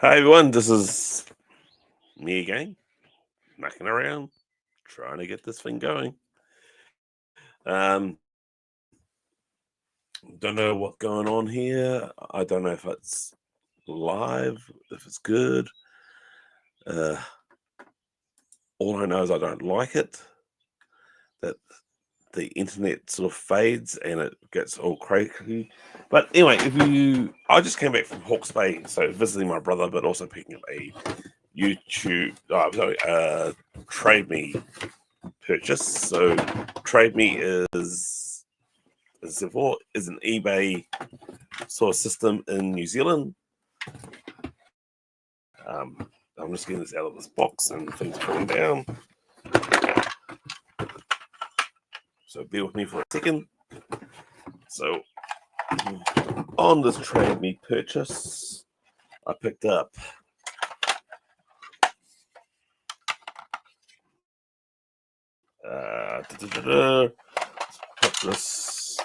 Hi everyone, this is me again, knocking around, trying to get this thing going. Um, don't know what's going on here. I don't know if it's live, if it's good. Uh, all I know is I don't like it. That the internet sort of fades and it gets all crazy. But anyway, I just came back from Hawke's Bay, so visiting my brother, but also picking up a Trade Me purchase. So Trade Me is an eBay sort of system in New Zealand. I'm just getting this out of this box and things falling down. So bear with me for a second. So on this Trade Me purchase, I picked up put this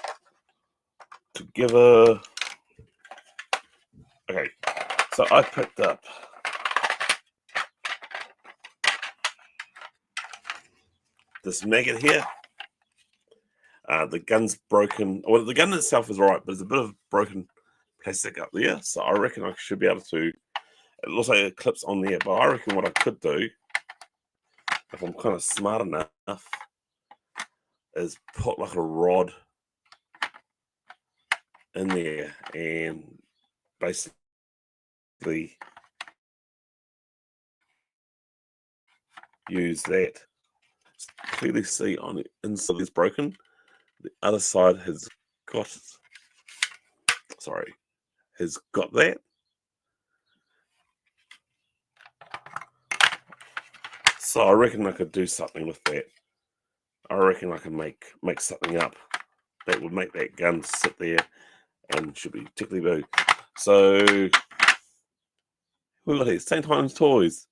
together. Okay, so I picked up this maggot here. The gun's broken. Well, the gun itself is alright, but there's a bit of broken plastic up there. So I reckon I should be able to. It looks like it clips on there, but I reckon what I could do, if I'm kind of smart enough, is put like a rod in there and basically use that. Clearly see on the inside is broken. The other side has got that. So I reckon I could do something with that. I reckon I can make something up that would make that gun sit there and should be tickly boo. So we got here, St. Times Toys.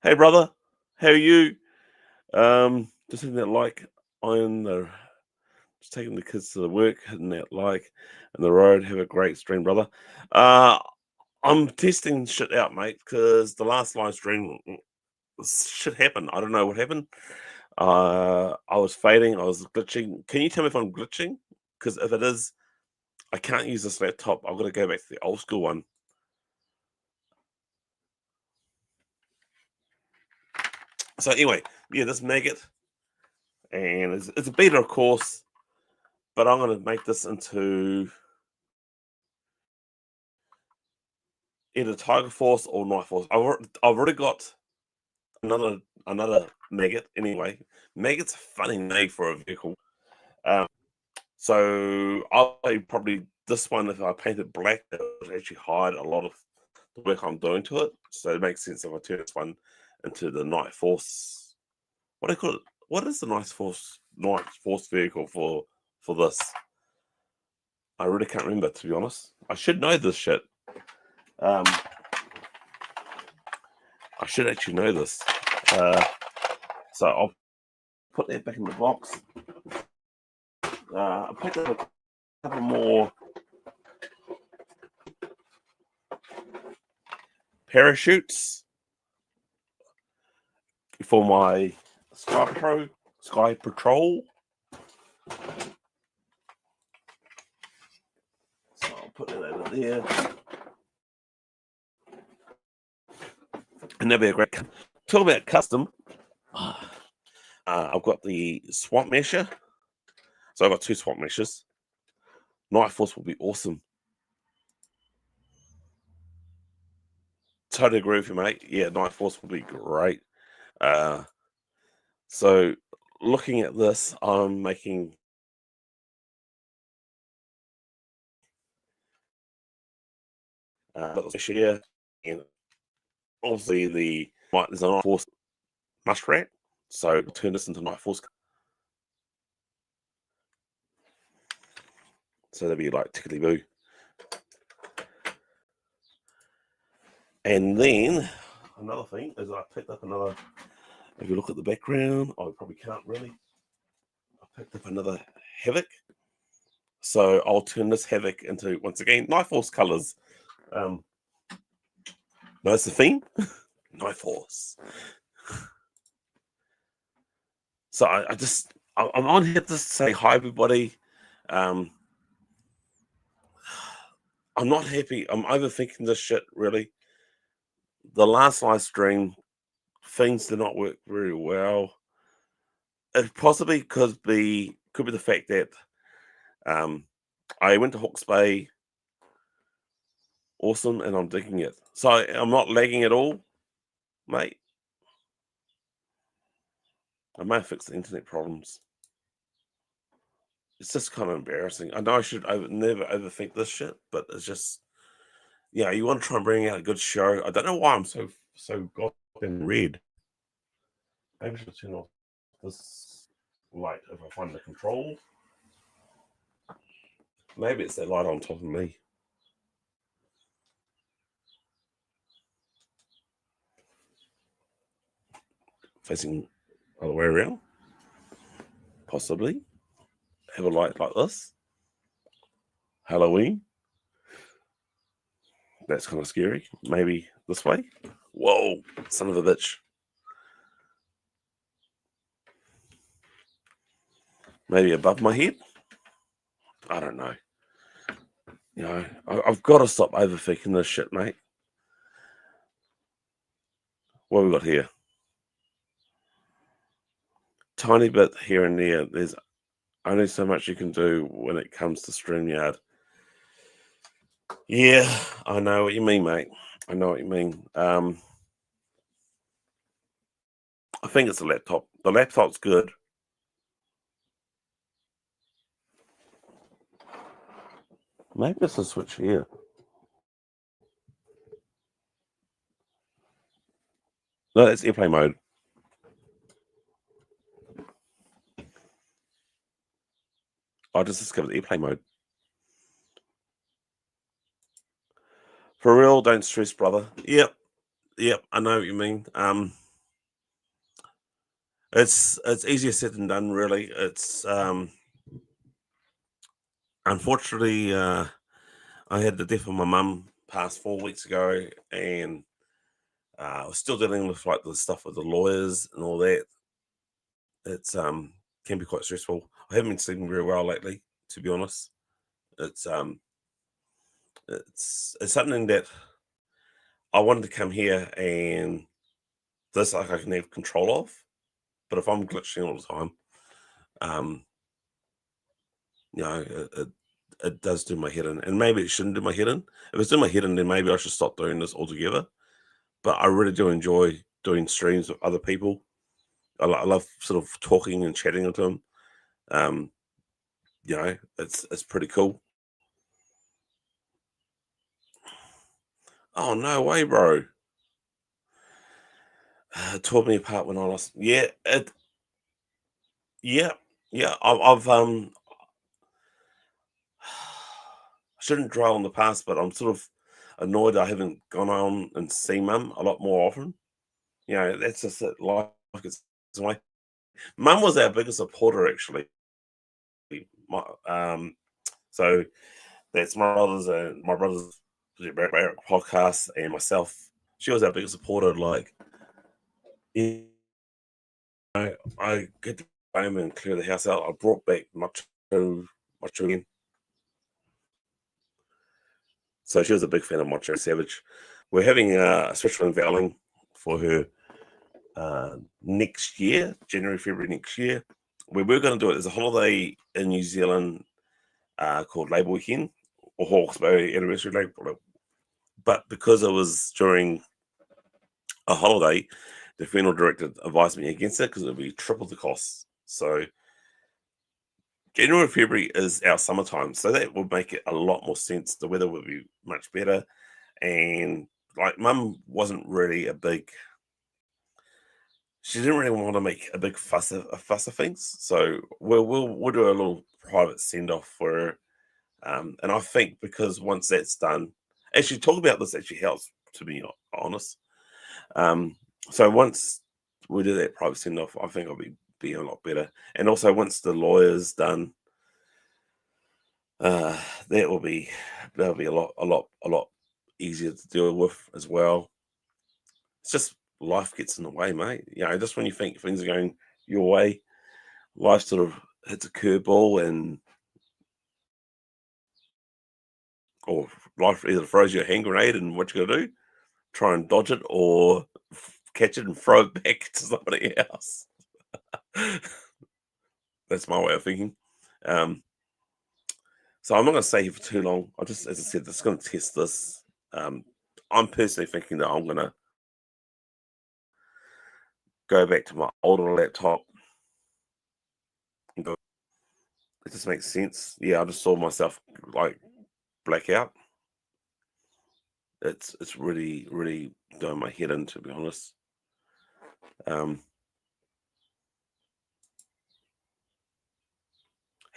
Hey brother, how are you? Just hitting that like on the just taking the kids to the work, hitting that like on the road. Have a great stream, brother. I'm testing shit out, mate, because the last live stream shit happened. I don't know what happened. I was fading, I was glitching. Can you tell me if I'm glitching? Because if it is, I can't use this laptop. I've got to go back to the old school one. So anyway, yeah, this maggot, and it's a beta, of course, but I'm going to make this into either Tiger Force or Night Force. I've already got another maggot. Anyway, maggot's a funny name for a vehicle. So I'll probably this one, if I paint it black, it would actually hide a lot of the work I'm doing to it. So it makes sense if I turn this one into the Night Force. What do you call it? What is the Night Force vehicle for this? I really can't remember, to be honest. I should know this shit. I should actually know this. So I'll put that back in the box. I picked up a couple more parachutes for my Sky Patrol. So I'll put that over there. And that'll be a great. Talk about custom. I've got the Swamp Mesher. So I've got two Swamp Meshers. Night Force will be awesome. Totally agree with you, mate. Yeah, Night Force will be great. So looking at this, I'm making here, and obviously there's a Night Force Muskrat, so turn this into Night Force. So that'd be like tickly boo. And then another thing is I picked up another. If you look at the background, I probably can't really. I picked up another Havoc. So I'll turn this Havoc into, once again, Night Force colors. No, it's the theme. No force. So I'm on here to say hi, everybody. Um, I'm not happy. I'm overthinking this shit. Really, the last live stream things did not work very well. It possibly could be the fact that um, I went to Hawke's Bay, awesome, and I'm digging it. So I'm not lagging at all, mate. I may have fixed the internet problems. It's just kind of embarrassing. I know I should never overthink this shit, but it's just, yeah, you want to try and bring out a good show. I don't know why I'm so goddamn red. Maybe I should turn off this light if I find the control. Maybe it's that light on top of me. Facing other way around. Possibly. Have a light like this. Halloween. That's kind of scary. Maybe this way. Whoa, son of a bitch. Maybe above my head. I don't know. You know, I've got to stop overthinking this shit, mate. What have we got here? Tiny bit here and there. There's only so much you can do when it comes to StreamYard. Yeah, I know what you mean, mate. I know what you mean. I think it's the laptop. The laptop's good. Maybe it's a switch here. No, it's airplane mode. I just discovered airplane mode. For real, don't stress, brother. Yep, I know what you mean. It's easier said than done, really. It's unfortunately I had the death of my mum past 4 weeks ago, and I was still dealing with like the stuff with the lawyers and all that. It's can be quite stressful. I haven't been sleeping very well lately, to be honest. It's it's something that I wanted to come here and this like I can have control of. But if I'm glitching all the time, um, it does do my head in, and maybe it shouldn't do my head in. If it's doing my head in, then maybe I should stop doing this altogether. But I really do enjoy doing streams with other people. I love sort of talking and chatting with them. Um, it's pretty cool. Oh no way, bro! It tore me apart when I lost. Yeah, yeah, yeah. I shouldn't dwell on the past, but I'm sort of annoyed I haven't gone on and seen mum a lot more often. That's just it. Life gets in the way. Mum was our biggest supporter, actually. My, so that's my brother's podcast and myself. She was our biggest supporter. Like, you I get to go home and clear the house out. I brought back Macho again. So she was a big fan of Macho Savage. We're having a special unveiling for her next year, January, February next year. We were going to do it as a holiday in New Zealand called Labour Weekend or Hawke's Bay Anniversary Labour. But because it was during a holiday, the funeral director advised me against it because it would be triple the cost. So January, February is our summertime, so that would make it a lot more sense. The weather would be much better, and like Mum wasn't really a big. She didn't really want to make a big fuss of things, so we'll do a little private send off for her. And I think because once that's done, actually talk about this actually helps to be honest. Um, so once we do that private send off, I think I'll be a lot better. And also once the lawyer's done, that will be that'll be a lot easier to deal with as well. It's just life gets in the way, mate. Just when you think things are going your way, life sort of hits a curveball, or life either throws you a hand grenade, and what you got to do? Try and dodge it, or catch it and throw it back to somebody else. That's my way of thinking. So I'm not going to stay here for too long. As I said, just going to test this. I'm personally thinking that I'm going to go back to my older laptop and go. It just makes sense. Yeah, I just saw myself like black out. It's really, really doing my head in, to be honest. Hang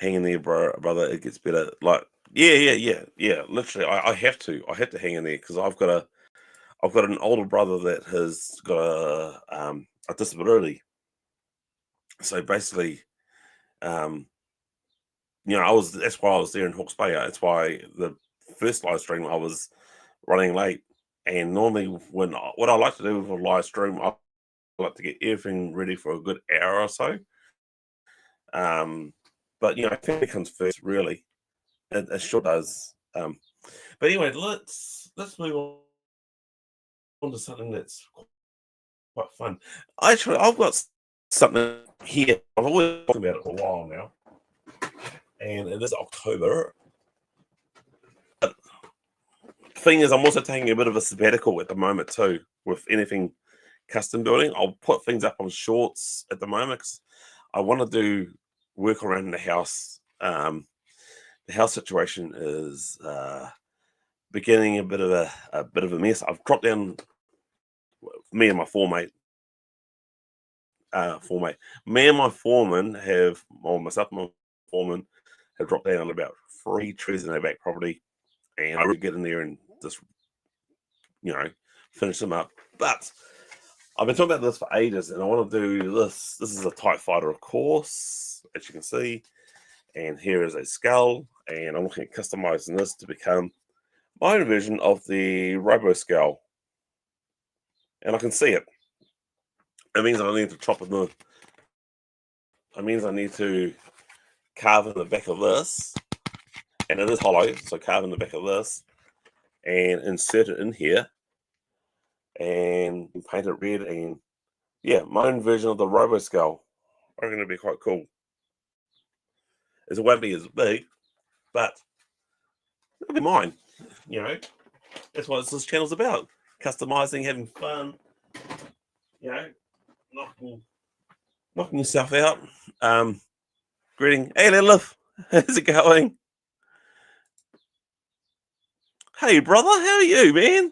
in there, brother. It gets better. Like, yeah. Literally, I have to. I have to hang in there because I've got an older brother that has got a disability. So basically, that's why I was there in Hawke's Bay. That's why the first live stream I was running late. And normally, what I like to do with a live stream, I like to get everything ready for a good hour or so. But family comes first, really. It sure does. But anyway, let's move on to something that's quite fun. Actually, I've got something here. I've always talked about it for a while now, and it is October. But the thing is, I'm also taking a bit of a sabbatical at the moment too, with anything custom building. I'll put things up on shorts at the moment because I want to do work around the house. The house situation is beginning a bit of a mess. I've dropped down, me and my foreman have, or myself and my foreman have dropped down about 3 trees in our back property, and I really get in there and just finish them up. But I've been talking about this for ages, and I want to do this. This is a TIE Fighter, of course, as you can see, and here is a skull, and I'm looking at customizing this to become my own version of the Robo Skull, and I can see it. It means I need to chop in the. It means I need to carve in the back of this, and it is hollow, so carve in the back of this, and insert it in here, and paint it red, and yeah, my own version of the Robo Skull. I'm going to be quite cool. It won't be as big, but it'll be mine. That's what this channel's about: customizing, having fun. Knocking yourself out. Greeting. Hey, Lilith. How's it going? Hey, brother. How are you, man?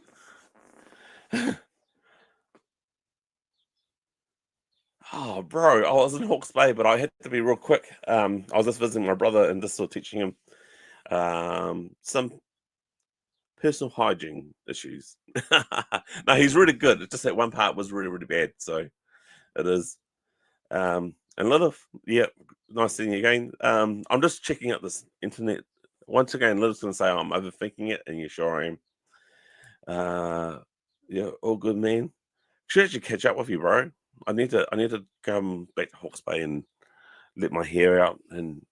Oh, bro. I was in Hawke's Bay, but I had to be real quick. I was just visiting my brother and just sort of teaching him some personal hygiene issues. No, he's really good. It's just that one part was really, really bad. So it is. And Lilith, yeah, nice seeing you again. I'm just checking out this internet. Once again, Lilith's going to say I'm overthinking it, and you sure I am. Yeah, all good, man. Should actually catch up with you, bro. I need to come back to Hawke's Bay and let my hair out and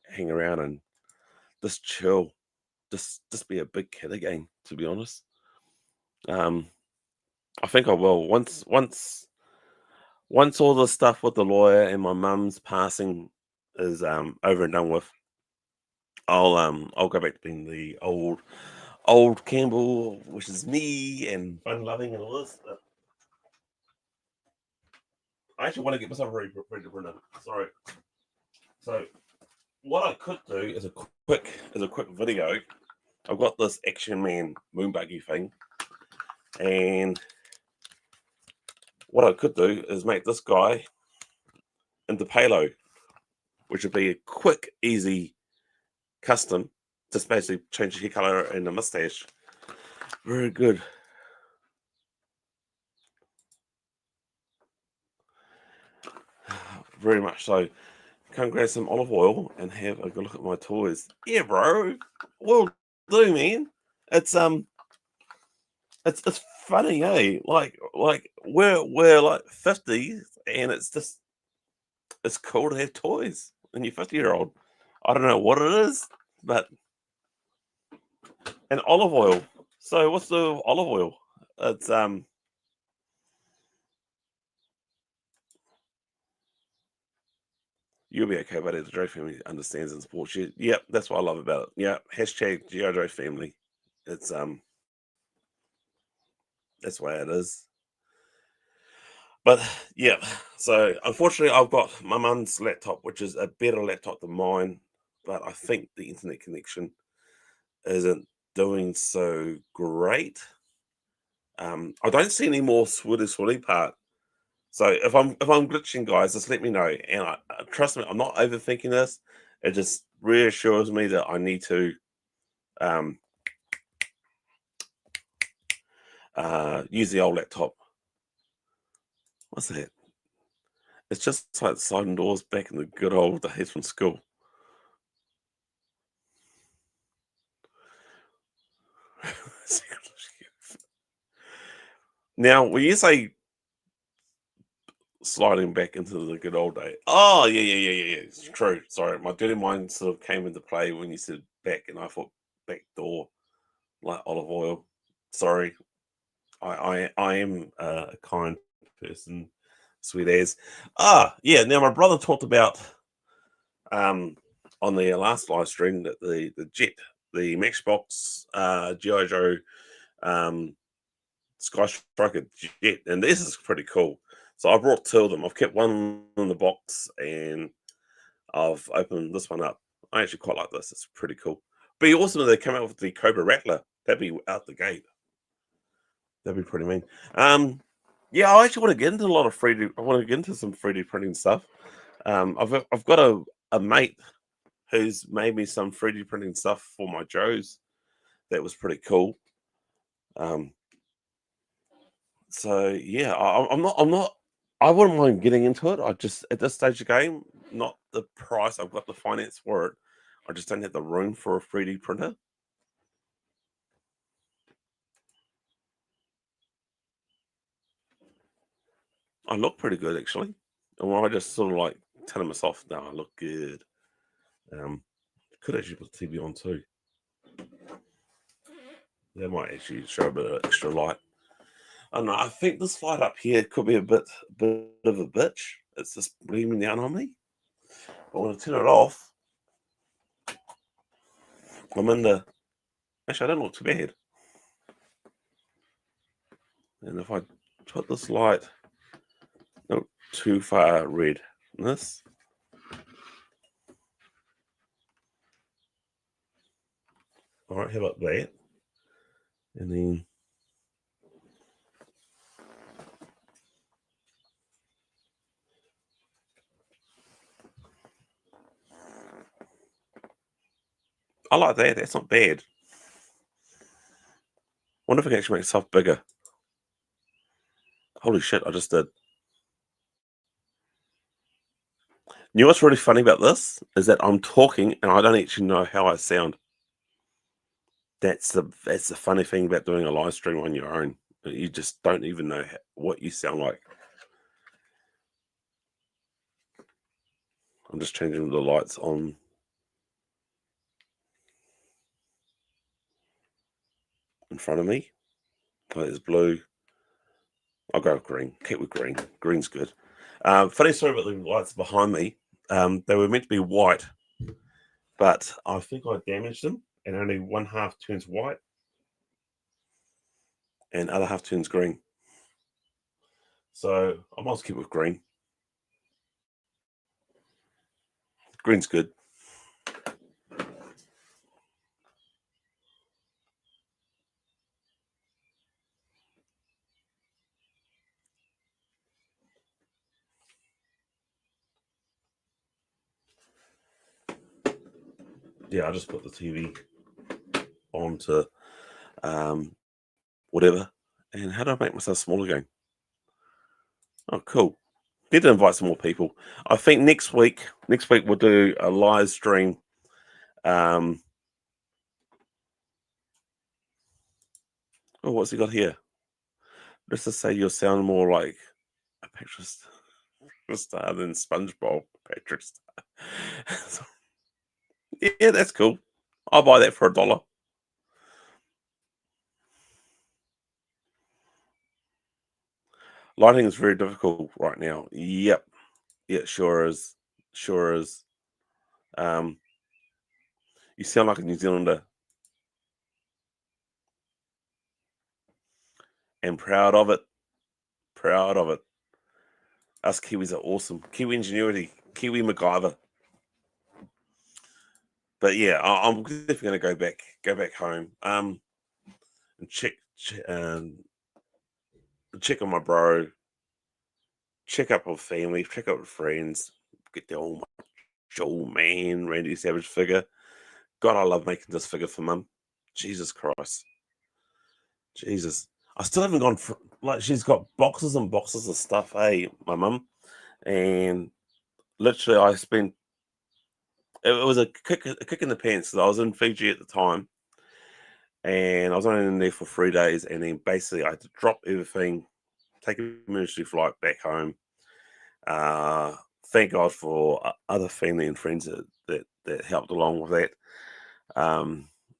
hang around and just chill. Just be a big kid again, to be honest. I think I will once all the stuff with the lawyer and my mum's passing is over and done with. I'll go back to being the old Campbell, which is me and fun loving and all this. I actually want to get myself ready to run. Sorry. So what I could do is a quick video. I've got this Action Man moon buggy thing, and what I could do is make this guy into Palo, which would be a quick, easy custom. Just basically change the hair color and the mustache. Very good. Very much so. Come grab some olive oil and have a good look at my toys. Yeah, bro. Will do, man. It's funny, eh? Like we're like 50 and it's cool to have toys and you're 50-year-old. I don't know what it is, but and olive oil. So what's the olive oil? It's you'll be okay, buddy. The Joe family understands and supports you. Yep, that's what I love about it. Yeah, hashtag GI Joe family. It's that's the way it is. But yeah, so unfortunately, I've got my mum's laptop, which is a better laptop than mine. But I think the internet connection isn't doing so great. I don't see any more swirly part. So if I'm glitching, guys, just let me know. And trust me, I'm not overthinking this. It just reassures me that I need to um, use the old laptop. What's that? It's just like sliding doors back in the good old days from school. Now, when you say sliding back into the good old day, oh yeah, it's true. Sorry, my dirty mind sort of came into play when you said back, and I thought back door like olive oil. Sorry, I am a kind person, sweet as. Yeah. Now my brother talked about um on the last live stream that the jet, the Matchbox GI Joe um Sky Striker jet, and this is pretty cool. So I brought two of them. I've kept one in the box, and I've opened this one up. I actually quite like this. It's pretty cool. But you also know they come out with the Cobra Rattler. That'd be out the gate. That'd be pretty mean. Yeah, I actually want to get into a lot of 3D. I want to get into some 3D printing stuff. I've got a mate who's made me some 3D printing stuff for my Joes. That was pretty cool. Um, so yeah, I'm not. I wouldn't mind getting into it. I just at this stage of the game, not the price. I've got the finance for it. I just don't have the room for a 3D printer. I look pretty good actually. And when I just sort of like telling myself, no, I look good. Um, could actually put the TV on too. That might actually show a bit of extra light. I don't know. I think this light up here could be bit of a bitch. It's just beaming down on me. But when I turn it off, I'm in the. Actually, I don't look too bad. And if I put this light not too far red, this. All right, how about that? And then I like that. That's not bad. Wonder if I can actually make stuff bigger. Holy shit, I just did. You know what's really funny about this is that I'm talking and I don't actually know how I sound. That's the funny thing about doing a live stream on your own. You just don't even know what you sound like. I'm just changing the lights on. In front of me. Oh, there's blue. I'll go with green. Keep with green. Green's good. Funny story about the lights behind me. They were meant to be white, but I think I damaged them, and only one half turns white, and other half turns green. So I might keep with green. Green's good. Yeah, I just put the TV onto um, whatever. And how do I make myself small again? Oh, cool. Need to invite some more people. I think next week we'll do a live stream. Um, oh, what's he got here? let's just say you'll sound more like a Patrick Star than SpongeBob Patrick Star. So, yeah, that's cool. I'll buy that for $1. Lighting is very difficult right now. Yep. Yeah, sure is. Sure is. Um, you sound like a New Zealander and proud of it. Proud of it. Us Kiwis are awesome. Kiwi ingenuity. Kiwi MacGyver. But yeah, I'm definitely going to go back home. And check on my bro, check up on family, check up with friends, get the old Joel Man, Randy Savage figure. God, I love making this figure for mum. Jesus Christ. Jesus. I still haven't gone for, like, she's got boxes and boxes of stuff, hey, my mum. And literally, I spent, it was a kick in the pants. 'Cause I was in Fiji at the time and I was only in there for 3 days. And then basically, I had to drop everything, take an emergency flight back home. Thank God for other family and friends that helped along with that.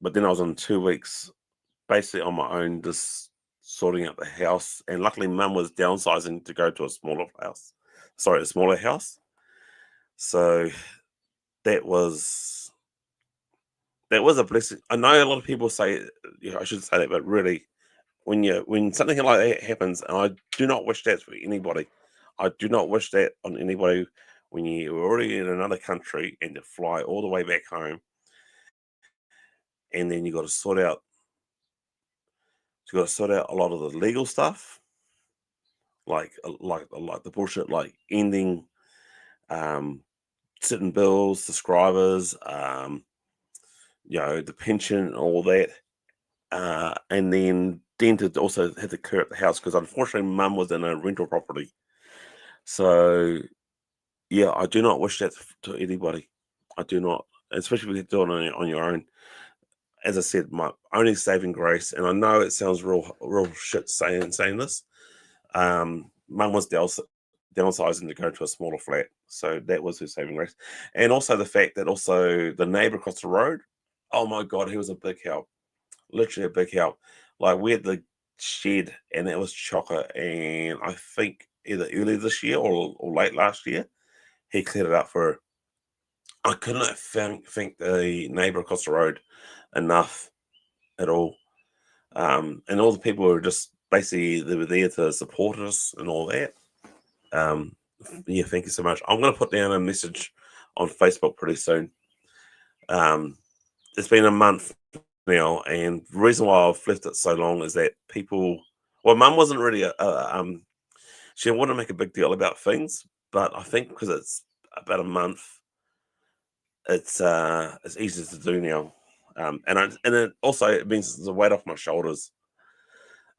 But then I was on 2 weeks basically on my own, just sorting out the house. And luckily, mum was downsizing to go to a smaller house. Sorry, a smaller house. So that was a blessing. I know a lot of people say, I should say that, but really, when something like that happens, and I do not wish that for anybody. I do not wish that on anybody when you're already in another country and you fly all the way back home, and then you got to sort out a lot of the legal stuff, like the bullshit, like ending um, certain bills, subscribers, the pension, and all that, and then to also had to clear up the house because unfortunately, mum was in a rental property. So yeah, I do not wish that to anybody. I do not, especially if you do it on your own. As I said, my only saving grace, and I know it sounds real shit saying this. Mum was downsizing to go to a smaller flat, so that was her saving grace, and also the fact that also the neighbor across the road. Oh my god, he was a big help, literally a big help. Like we had the shed, and it was chocker, and I think either early this year or late last year, he cleared it up for her. I could not thank the neighbor across the road enough at all. And all the people were just basically they were there to support us and all that. Um, yeah, thank you so much. I'm going to put down a message on Facebook pretty soon. It's been a month now, and the reason why I've left it so long is that people. Well, Mum wasn't really she didn't want to make a big deal about things, but I think because it's about a month, it's easier to do now. And it also it means there's a weight off my shoulders.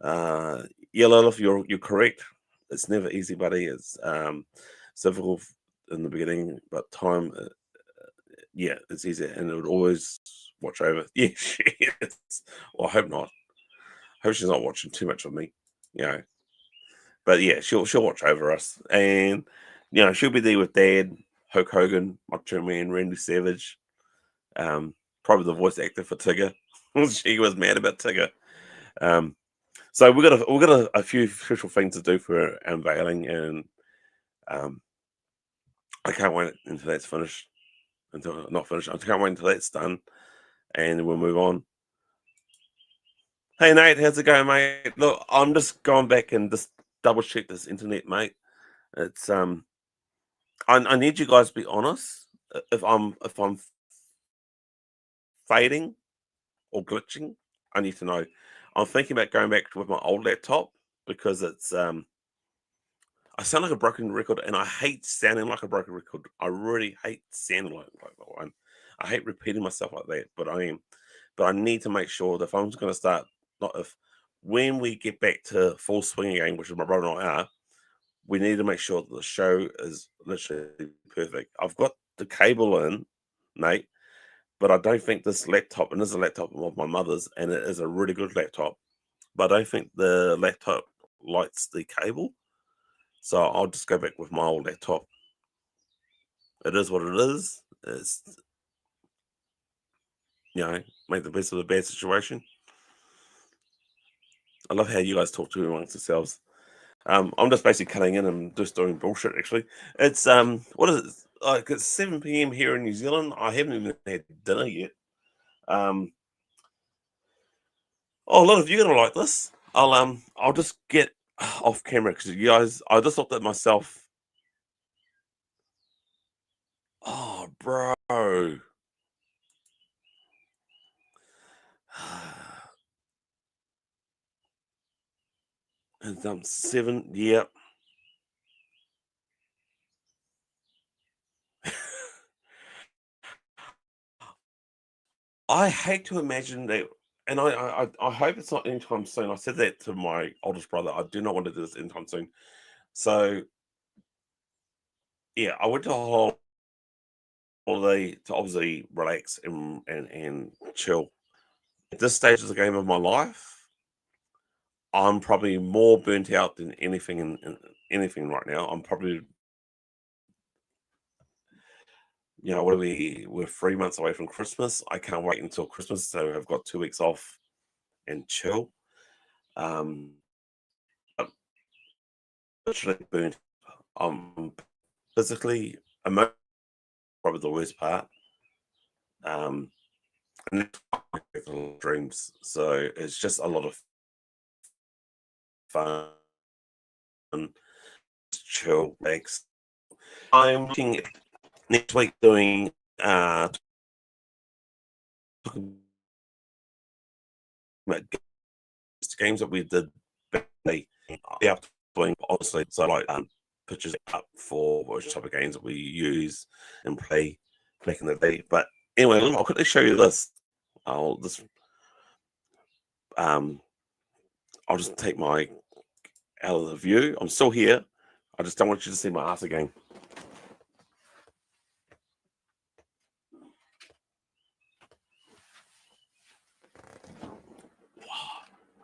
Uh, yeah, Lilith, you're correct. It's never easy, buddy. It's difficult in the beginning, but time, yeah, it's easier, and it would always watch over. Yeah, she is. Well, I hope not. Hope she's not watching too much of me, you know. But yeah, she'll watch over us, and she'll be there with Dad, Hulk Hogan, Macho Man, Randy Savage, um, probably the voice actor for Tigger. She was mad about Tigger. Um, so we got a few special things to do for unveiling, and um, I can't wait until that's finished. Until not finished, I can't wait until that's done, and we'll move on. Hey Nate, how's it going, mate? Look, I'm just going back and just double check this internet, mate. It's I need you guys to be honest. If I'm fading or glitching, I need to know. I'm thinking about going back with my old laptop because it's I sound like a broken record, and I hate sounding like a broken record. I really hate sounding like one. I hate repeating myself like that, but I am. But I need to make sure that if I'm going to start, not if, when we get back to full swing again, which is my brother and I are, we need to make sure that the show is literally perfect. I've got the cable in, Nate, but I don't think this laptop, and this is a laptop of my mother's, and it is a really good laptop, but I don't think the laptop lights the cable. So I'll just go back with my old laptop. It is what it is. It's, make the best of the bad situation. I love how you guys talk to amongst yourselves. I'm just basically cutting in and just doing bullshit. Actually, it's what is it? Like it's 7 p.m. here in New Zealand. I haven't even had dinner yet. Oh, a lot of you are gonna like this. I'll just get off camera because you guys. I just looked at myself. Oh, bro. And 7. Yeah. I hate to imagine that, and I hope it's not anytime soon. I said that to my oldest brother. I do not want to do this anytime soon. So yeah, I went to a holiday to obviously relax and chill. At this stage of the game of my life, I'm probably more burnt out than anything in anything right now. I'm probably, what are we? We're 3 months away from Christmas. I can't wait until Christmas, so I've got 2 weeks off and chill. I'm literally burnt. I'm physically, emotionally, probably the worst part. And that's dreams. So it's just a lot of fun, chill, relax. I'm looking at next week doing talking about games that we did back in the day. Yeah, doing obviously so like pictures up for which type of games that we use and play back in the day. But anyway, I'll quickly show you this. I'll just take my out of the view. I'm still here. I just don't want you to see my ass again.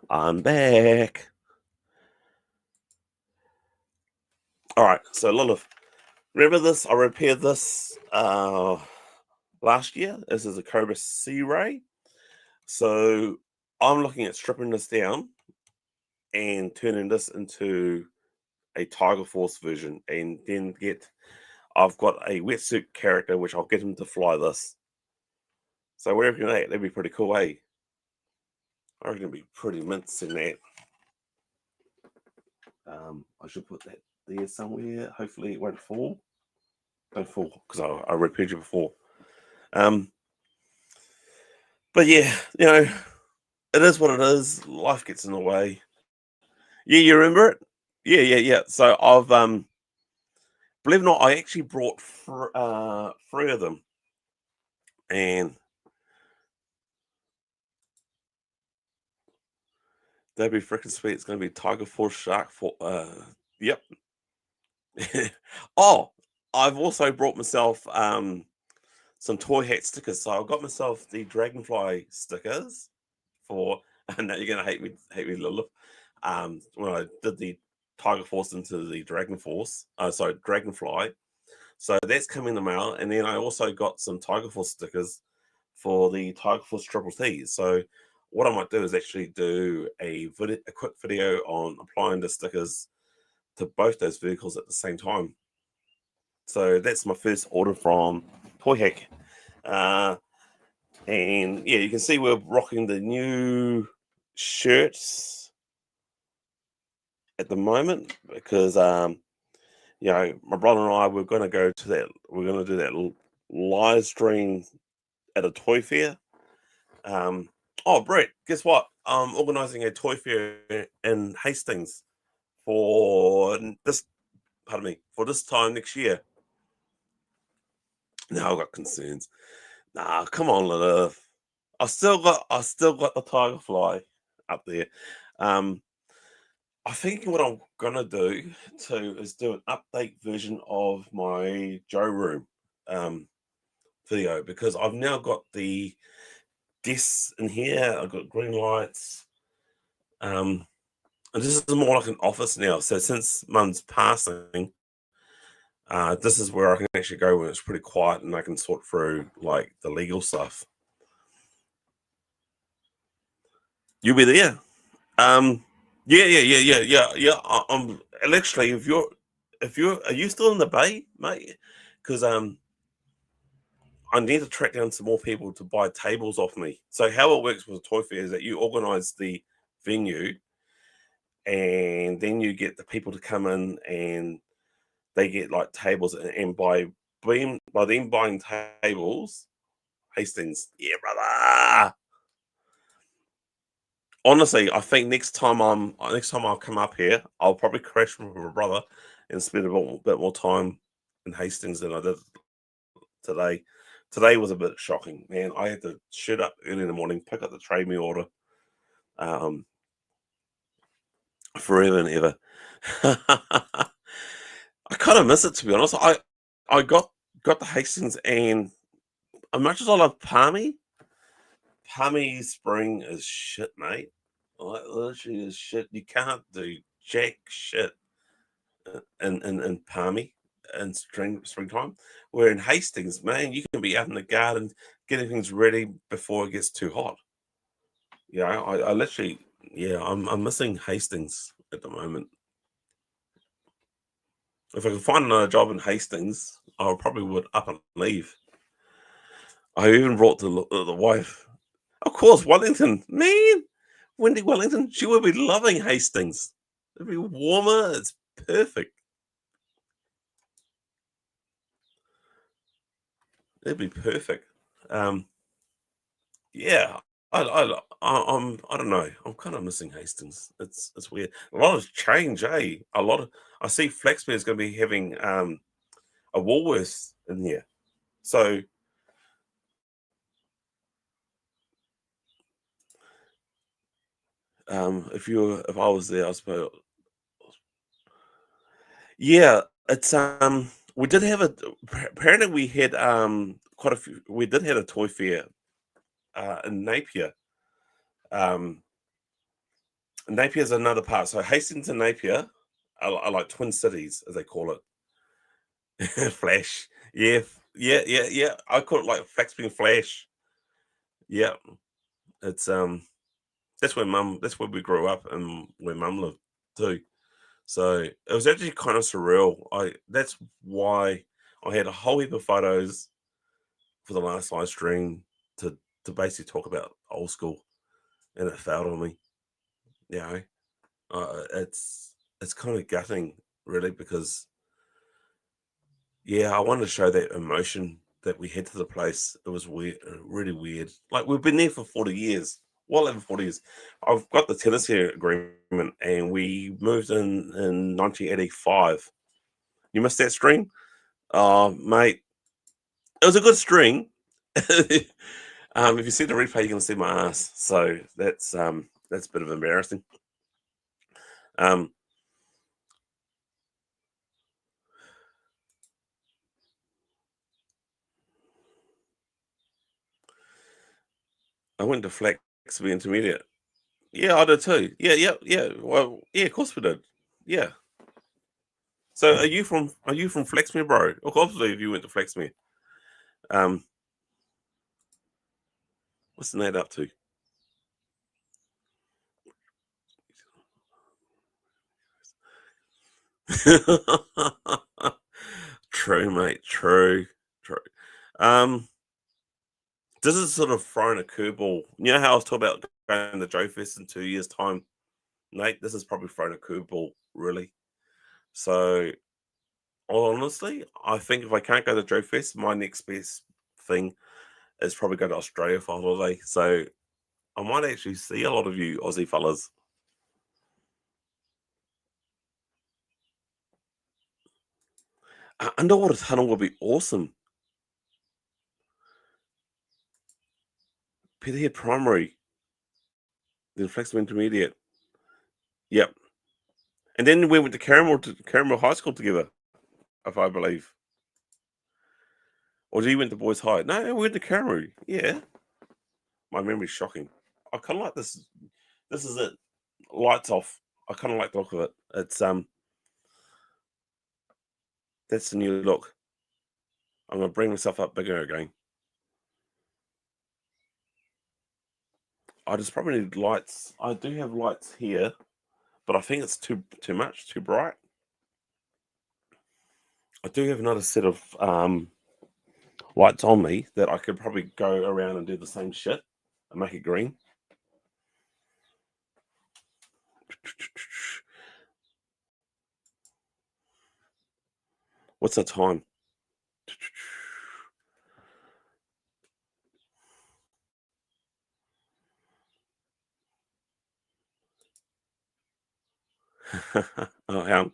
I'm back. All right, so Lilith, remember this? I repaired this last year. This is a Cobra Sea Ray. So I'm looking at stripping this down and turning this into a Tiger Force version, and then I've got a wetsuit character which I'll get him to fly this. So wherever you're at, that'd be pretty cool, eh? I reckon it'd be pretty mints in that. I should put that there somewhere. Hopefully it won't fall. Don't fall because I repaired you before. But yeah, it is what it is. Life gets in the way. Yeah, you remember it? Yeah. So I've believe it or not, I actually brought 3 of them, and that'd be freaking sweet. It's going to be Tiger Force Shark for. Yep. Oh, I've also brought myself some toy hat stickers. So I got myself the Dragonfly stickers for. And now you're gonna hate me, Lilith. When I did the Tiger Force into the Dragon Force, Dragonfly. So that's coming in the mail, and then I also got some Tiger Force stickers for the Tiger Force Triple T. So what I might do is actually do a quick video on applying the stickers to both those vehicles at the same time. So that's my first order from Toy Hack. And yeah, you can see we're rocking the new shirts at the moment because my brother and I we're going to go to that. We're going to do that live stream at a toy fair. Oh, Brett, guess what? I'm organising a toy fair in Hastings for this. Pardon me, for this time next year. Now I've got concerns. Nah, come on, Lilith. I still got the tiger fly up there. Um, I think what I'm gonna do too is do an update version of my Joe Room video because I've now got the desks in here. I've got green lights. And this is more like an office now. So since Mum's passing, this is where I can actually go when it's pretty quiet and I can sort through like the legal stuff. You'll be there. Um, yeah. I'm literally, if you're, are you still in the bay, mate? Because I need to track down some more people to buy tables off me. So how it works with a toy fair is that you organise the venue, and then you get the people to come in, and they get like tables, and by them buying tables, Hastings, yeah, brother. Honestly, I think next time I'll come up here, I'll probably crash with my brother and spend a bit more time in Hastings than I did today. Today was a bit shocking, man. I had to shoot up early in the morning, pick up the trade me order, um, forever and ever. I kind of miss it, to be honest. I got the Hastings, and as much as I love Palmy Spring is shit, mate. Like literally is shit. You can't do jack shit in Palmy in springtime. Where in Hastings, man, you can be out in the garden getting things ready before it gets too hot. Yeah, I literally, yeah, I'm missing Hastings at the moment. If I could find another job in Hastings, I probably would up and leave. I even brought the wife. Of course, Wellington, man, Wendy Wellington, she would be loving Hastings. It'd be warmer. It's perfect. It'd be perfect. Um, yeah, I don't know. I'm kind of missing Hastings. It's weird. A lot of change, eh? A lot of I see Flexbeer is going to be having a Woolworths in here. So if I was there, I suppose. Yeah, it's we did have apparently we had quite a few. We did have a toy fair in Napier. Um, Napier's another part. So Hastings and Napier are like twin cities, as they call it. Flash. Yeah, yeah. I call it like Flex being Flash. Yeah. It's that's where we grew up and where mum lived too. So it was actually kind of surreal. I That's why I had a whole heap of photos for the last live stream to basically talk about old school, and it failed on me. You know, it's kind of gutting, really, because yeah, I wanted to show that emotion that we had to the place. It was weird, really weird. Like we've been there for 40 years, well over 40 years. I've got the tenancy agreement, and we moved in 1985. You missed that string, oh mate. It was a good string. If you see the replay, you can see my ass. So that's a bit of embarrassing. Um, I went to Flaxby Intermediate. Yeah, I did too. Yeah. Well, yeah, of course we did. Yeah. So are you from Flexmere, bro? Of course, if you went to Flexmere. Um, what's Nate up to? True, mate. True. Um, this is sort of throwing a curveball. You know how I was talking about going to Joe Fest in 2 years' time, Nate? This is probably throwing a curveball, really. So, honestly, I think if I can't go to Joe Fest, my next best thing is probably go to Australia for a holiday. So I might actually see a lot of you Aussie fellas. Underwater tunnel would be awesome. Peterhead Primary, then Flexible Intermediate. Yep. And then we went to Caramel High School together, if I believe. Or did you went to Boys High? No, we went to Caramel. Yeah. My memory's shocking. I kind of like this. This is it. Lights off. I kind of like the look of it. It's that's the new look. I'm gonna bring myself up bigger again. I just probably need lights. I do have lights here, but I think it's too much, too bright. I do have another set of lights on me that I could probably go around and do the same shit and make it green. What's the time? Oh,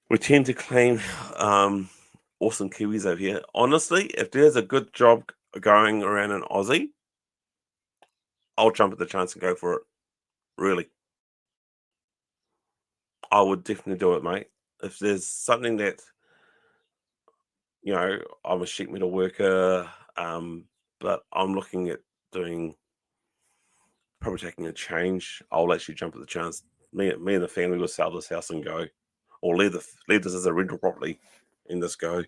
we tend to claim awesome Kiwis over here. Honestly, if there's a good job going around in Aussie, I'll jump at the chance and go for it. Really, I would definitely do it, mate. If there's something that I'm a sheet metal worker, but I'm looking at doing probably taking a change. I'll actually jump at the chance. Me and the family will sell this house and go, or leave this as a rental property and just go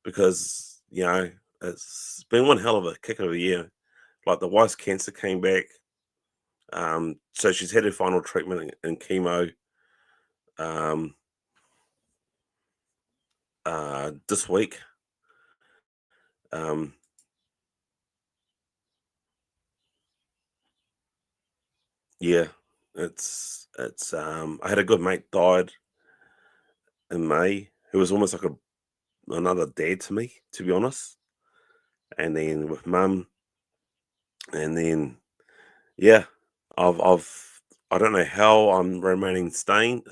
because it's been one hell of a kick of a year. Like the wife's cancer came back, so she's had her final treatment and chemo um, this week. Um, yeah, it's. I had a good mate died in May, who was almost like another dad to me, to be honest. And then with mum, and then yeah, I don't know how I'm remaining sane.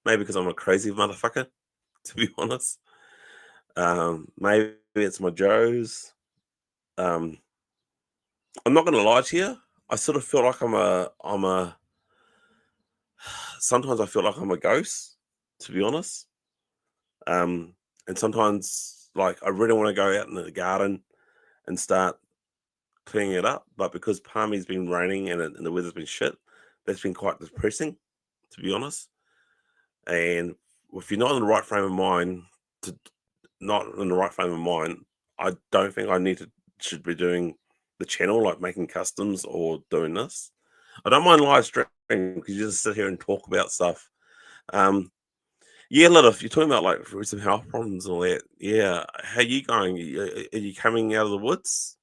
Maybe because I'm a crazy motherfucker, to be honest. Maybe it's my Joes. Um, I'm not gonna lie to you. I sort of feel like I'm a. Sometimes I feel like I'm a ghost, to be honest. Um, and sometimes like I really want to go out in the garden and start cleaning it up, but because Palmy's been raining and the weather's been shit, that's been quite depressing, to be honest. And if you're not in the right frame of mind, to not in the right frame of mind, I don't think I need to should be doing the channel like making customs or doing this. I don't mind live streaming because you just sit here and talk about stuff. Um, yeah, lot of you're talking about like some health problems and all that. Yeah, how you going? Are you coming out of the woods?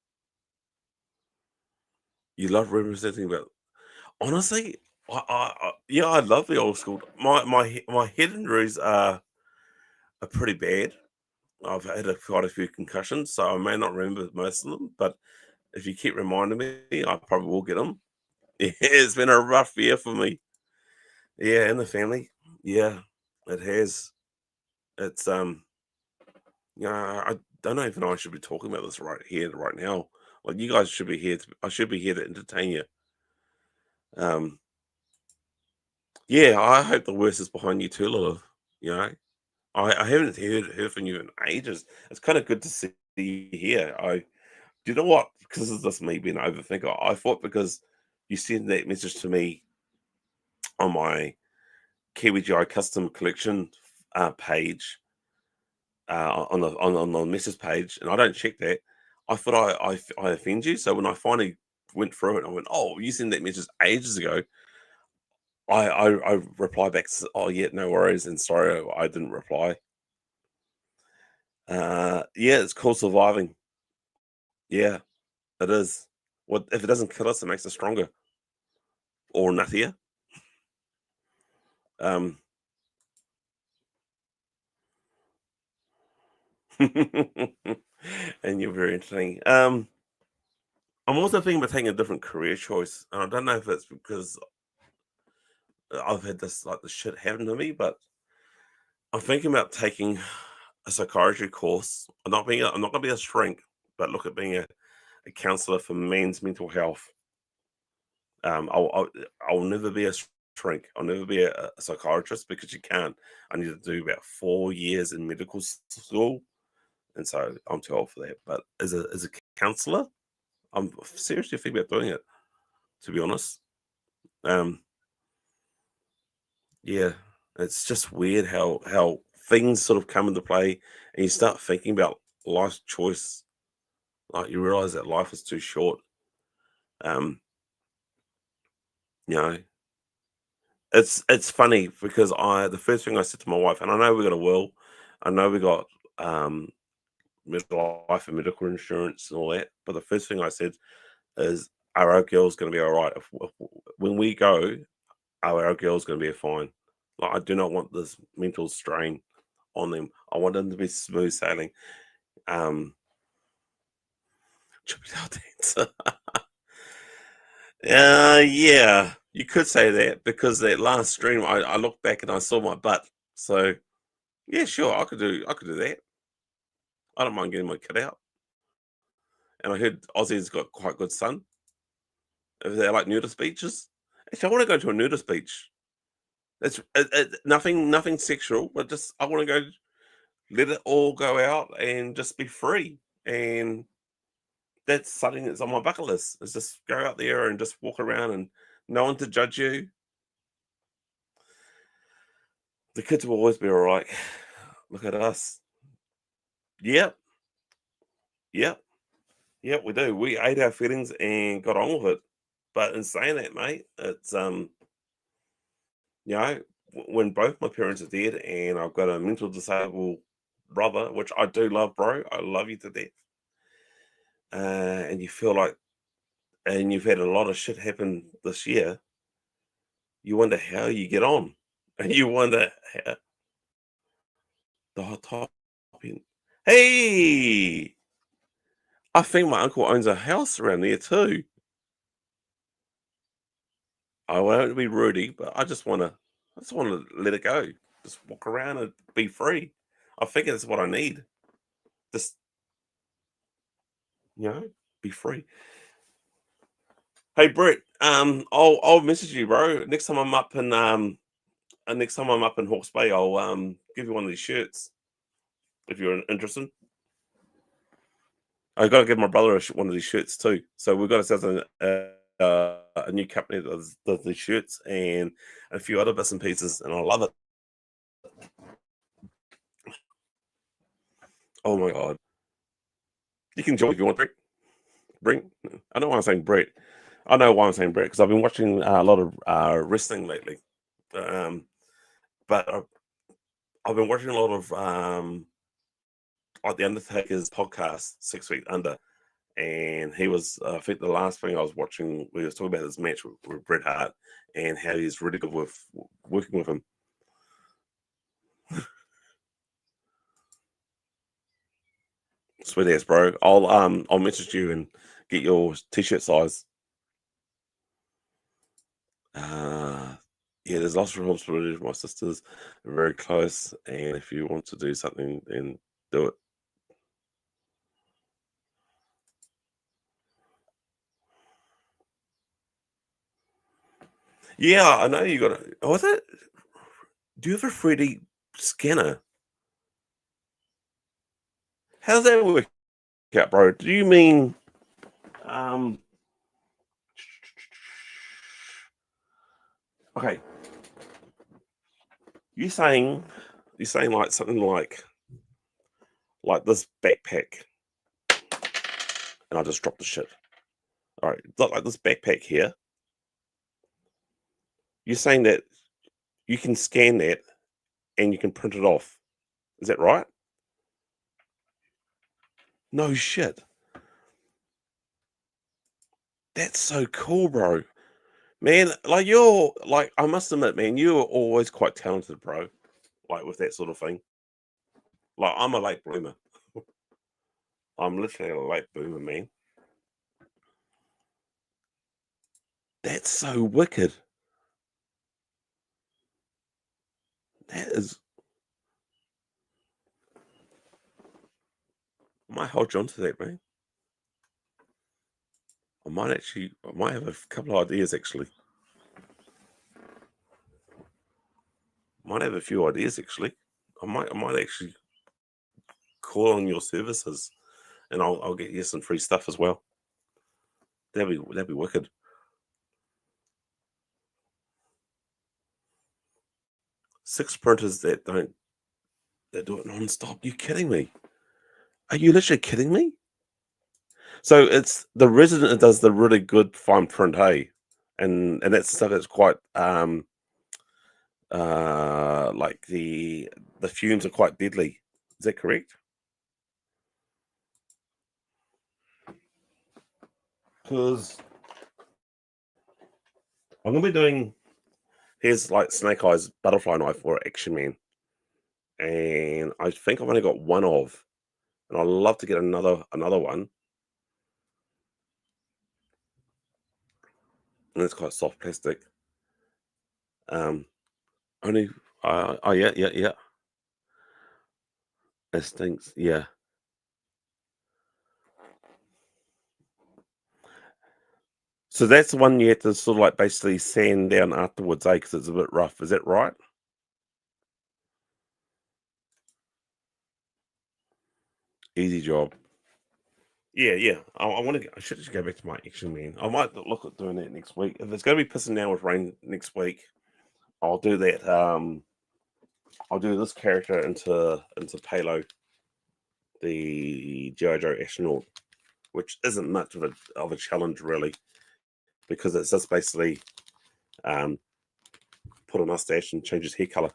You love representing about. Honestly, yeah, I love the old school. My head injuries are pretty bad. I've had quite a few concussions, so I may not remember most of them. But if you keep reminding me, I probably will get them. Yeah, it's been a rough year for me. Yeah, and the family. Yeah, it has. It's I don't even know I should be talking about this right here, right now. Like you guys should be here. I should be here to entertain you. Um, yeah, I hope the worst is behind you too, Lila. You know, I haven't heard from you in ages. It's kind of good to see you here. Do you know what? Because this is just me being an overthinker. I thought because you sent that message to me on my KiwiGI custom collection page on the message page, and I don't check that. I thought I offend you. So when I finally went through it, I went, "Oh, you sent that message ages ago." I replied back, "Oh yeah, no worries," and sorry I didn't reply. Yeah, it's called surviving. Yeah, it is. What if it doesn't kill us? It makes us stronger or nuttier. Um, and you're very interesting. I'm also thinking about taking a different career choice, and I don't know if it's because I've had this like the shit happen to me, but I'm thinking about taking a psychiatry course. I'm not going to be a shrink, but look at being a counselor for men's mental health. I'll never be a shrink. I'll never be a psychiatrist because you can't. I need to do about 4 years in medical school, and so I'm too old for that. But as a counselor, I'm seriously thinking about doing it. To be honest. Um, yeah, it's just weird how things sort of come into play, and you start thinking about life's choice. Like you realize that life is too short. Um, you know, it's funny because the first thing I said to my wife, and I know we got a will, I know we got um life and medical insurance and all that, but the first thing I said is, "Are our girls going to be all right? When we go, are our girls going to be fine? Like, I do not want this mental strain on them. I want them to be smooth sailing." Um, Chippendale dancer. Yeah, you could say that because that last stream, I looked back and I saw my butt. So yeah, sure, I could do that. I don't mind getting my kid out. And I heard Aussie's got quite good sun. If they like nudist beaches, actually, I want to go to a nudist beach. Nothing sexual, but just I want to go, let it all go out and just be free. And that's something that's on my bucket list. Is just go out there and just walk around and no one to judge you. The kids will always be all right. Look at us. Yep, yep, yep. We do. We ate our feelings and got on with it. But in saying that, mate, it's you know, when both my parents are dead and I've got a mental disabled brother, which I do love, bro. I love you to death. And you feel like, and you've had a lot of shit happen this year. You wonder how you get on, and you wonder how the hot topic. Hey, I think my uncle owns a house around there too. I won't be Rudy, but I just want to let it go. Just walk around and be free. I think that's what I need. Just be free. Hey Brett, I'll message you, bro. Next time I'm up in Hawke's Bay, I'll give you one of these shirts if you're interested. I got to give my brother one of these shirts too. So we've got ourselves a new company that does these shirts and a few other bits and pieces, and I love it. Oh my god, you can join if you want, Brett. Bring. I know why I'm saying Brett. I know why I'm saying Brett because I've been watching a lot of wrestling lately. Um, but I've been watching a lot of like the Undertaker's podcast, 6 Feet Under, and he was I think the last thing I was watching, we was talking about this match with Bret Hart and how he's really good with working with him. Sweet ass, bro. I'll message you and get your t-shirt size. Uh yeah, there's lots of responsibility. My sisters are very close, and if you want to do something, then do it. Yeah, I know you got a. Oh, is it? Do you have a 3D scanner? How's that work out, bro? Do you mean um? Okay, you saying you're saying like something like this backpack, and I just dropped the shit. All right, like this backpack here. You're saying that you can scan that and you can print it off. Is that right? No shit. That's so cool, bro. Man, like you're like I must admit, man, you are always quite talented, bro. Like with that sort of thing. Like I'm a late bloomer. I'm literally a late bloomer, man. That's so wicked. That is. I might hold you on to that, man. I might have a couple of ideas actually. Might have a few ideas actually. I might actually call on your services, and I'll get you some free stuff as well. That'd be wicked. 6 printers that do it non-stop. You kidding me? Are you literally kidding me? So it's the Resident that does the really good fine print, hey? And that's stuff that's quite, like the fumes are quite deadly. Is that correct? Because I'm gonna be doing here's like Snake Eyes butterfly knife for Action Man, and I think I've only got one of, and I'd love to get another one, and it's quite soft plastic. Um, only oh yeah, yeah, yeah. It stinks. Yeah. So that's the one you have to sort of like basically sand down afterwards, eh? Because it's a bit rough. Is that right? Easy job. Yeah, yeah. I want to. I should just go back to my Action Man. I might look at doing that next week. If it's going to be pissing down with rain next week, I'll do that. I'll do this character into Palo, the G.I. Joe astronaut, which isn't much of a challenge really, because it's just basically um, put a mustache and change his hair color.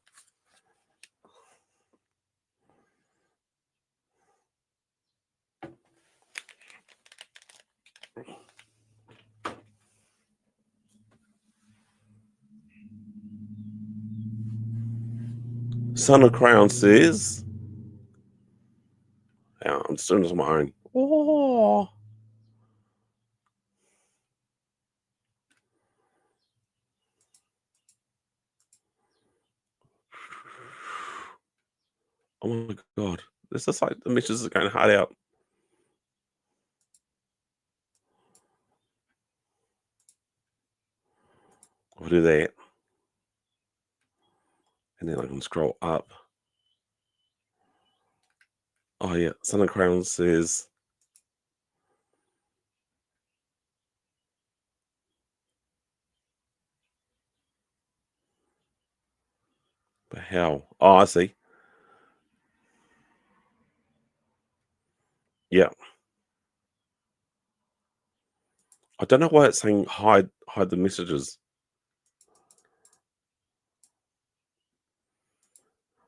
Son of Crown says, yeah, I'm just doing this on my own. Oh, oh my god, this is like the missions are going hard out. I'll do that, and then I can scroll up. Oh yeah, Son of Crown says, but how? Oh, I see. Yeah, I don't know why it's saying hide the messages.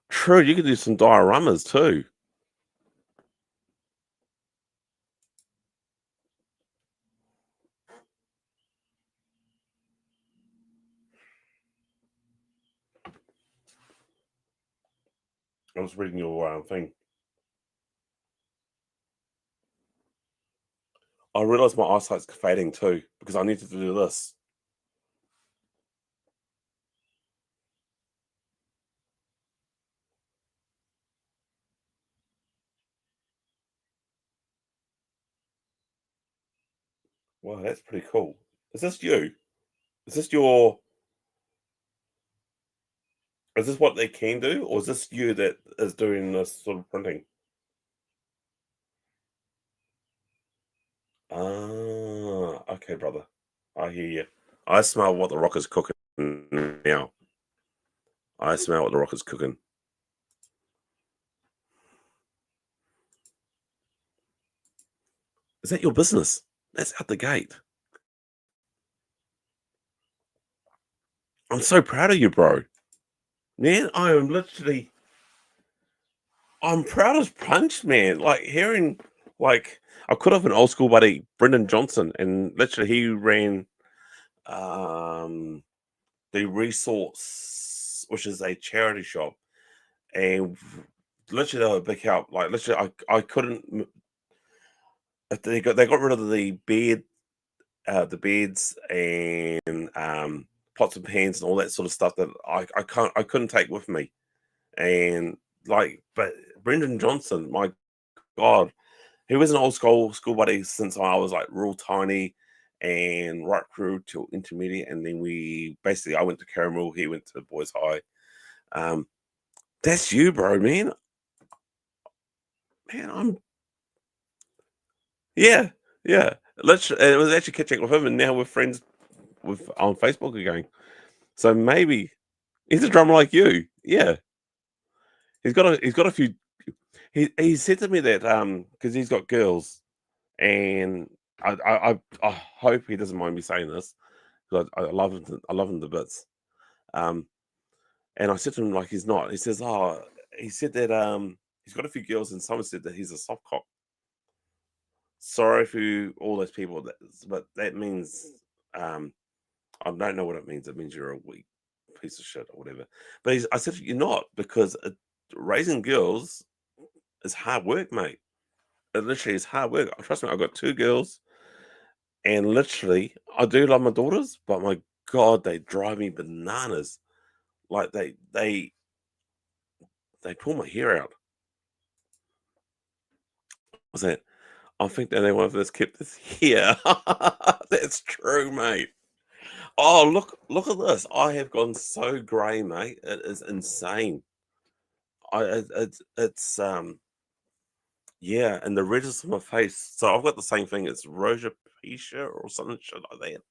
True, you could do some dioramas too. I was reading your thing. I realized my eyesight's fading too because I needed to do this. Wow, that's pretty cool. Is this you? Is this your? Is this what they can do, or is this you that is doing this sort of printing? Ah, okay, brother. I hear you. I smell what the rock is cooking now. I smell what the rock is cooking. Is that your business? That's out the gate. I'm so proud of you, bro. Man, I am literally I'm proud as punch, man. Like hearing like I could have an old school buddy, Brendan Johnson, and literally he ran um the Resource, which is a charity shop, and literally they were a big help. Like literally I couldn't they got rid of the beds and pots and pans and all that sort of stuff that I couldn't take with me. And like but Brendan Johnson, my God, he was an old school buddy since I was like real tiny and right through till intermediate. And then I went to Caramel, he went to Boys High. Um, that's you, bro, man. Man, I'm yeah, yeah. It was actually catching up with him, and now we're friends with on Facebook again. So maybe he's a drummer like you. Yeah, he's got a few. He said to me that because he's got girls, and I hope he doesn't mind me saying this because I love him I love him to bits. Um, and I said to him like he's not. He says, oh, he said that he's got a few girls, and someone said that he's a soft cock. Sorry for all those people, but that means um I don't know what it means. It means you're a weak piece of shit or whatever. But I said you're not because raising girls is hard work, mate. It literally is hard work. Trust me, I've got two girls, and literally, I do love my daughters, but my god, they drive me bananas. Like they pull my hair out. I said, I think that they want us kept this here. That's true, mate. Oh, look at this. I have gone so grey, mate. It is insane. It's yeah, and the redness of my face. So I've got the same thing. It's rosacea or something shit like that.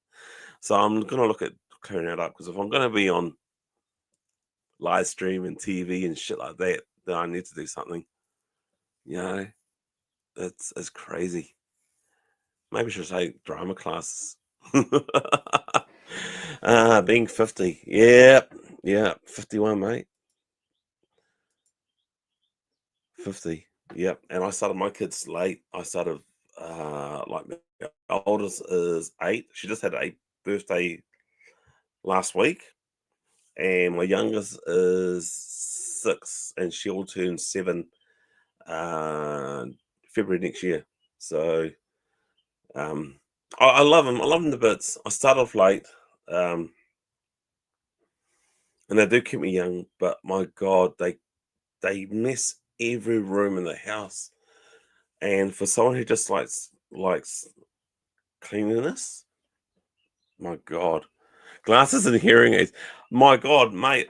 So I'm gonna look at clearing that up because if I'm gonna be on live stream and TV and shit like that, then I need to do something. You know, it's crazy. Maybe I should take drama classes. Being 50. Yeah, yeah, 51, mate. 50. Yep. And I started my kids late. I started like my oldest is 8. She just had a birthday last week. And my youngest is 6 and she'll turn 7 uh February next year. So um I love them. I love them to bits. I start off late. Um and they do keep me young, but my god, they mess every room in the house. And for someone who just likes cleanliness, my god. Glasses and hearing aids. My god, mate,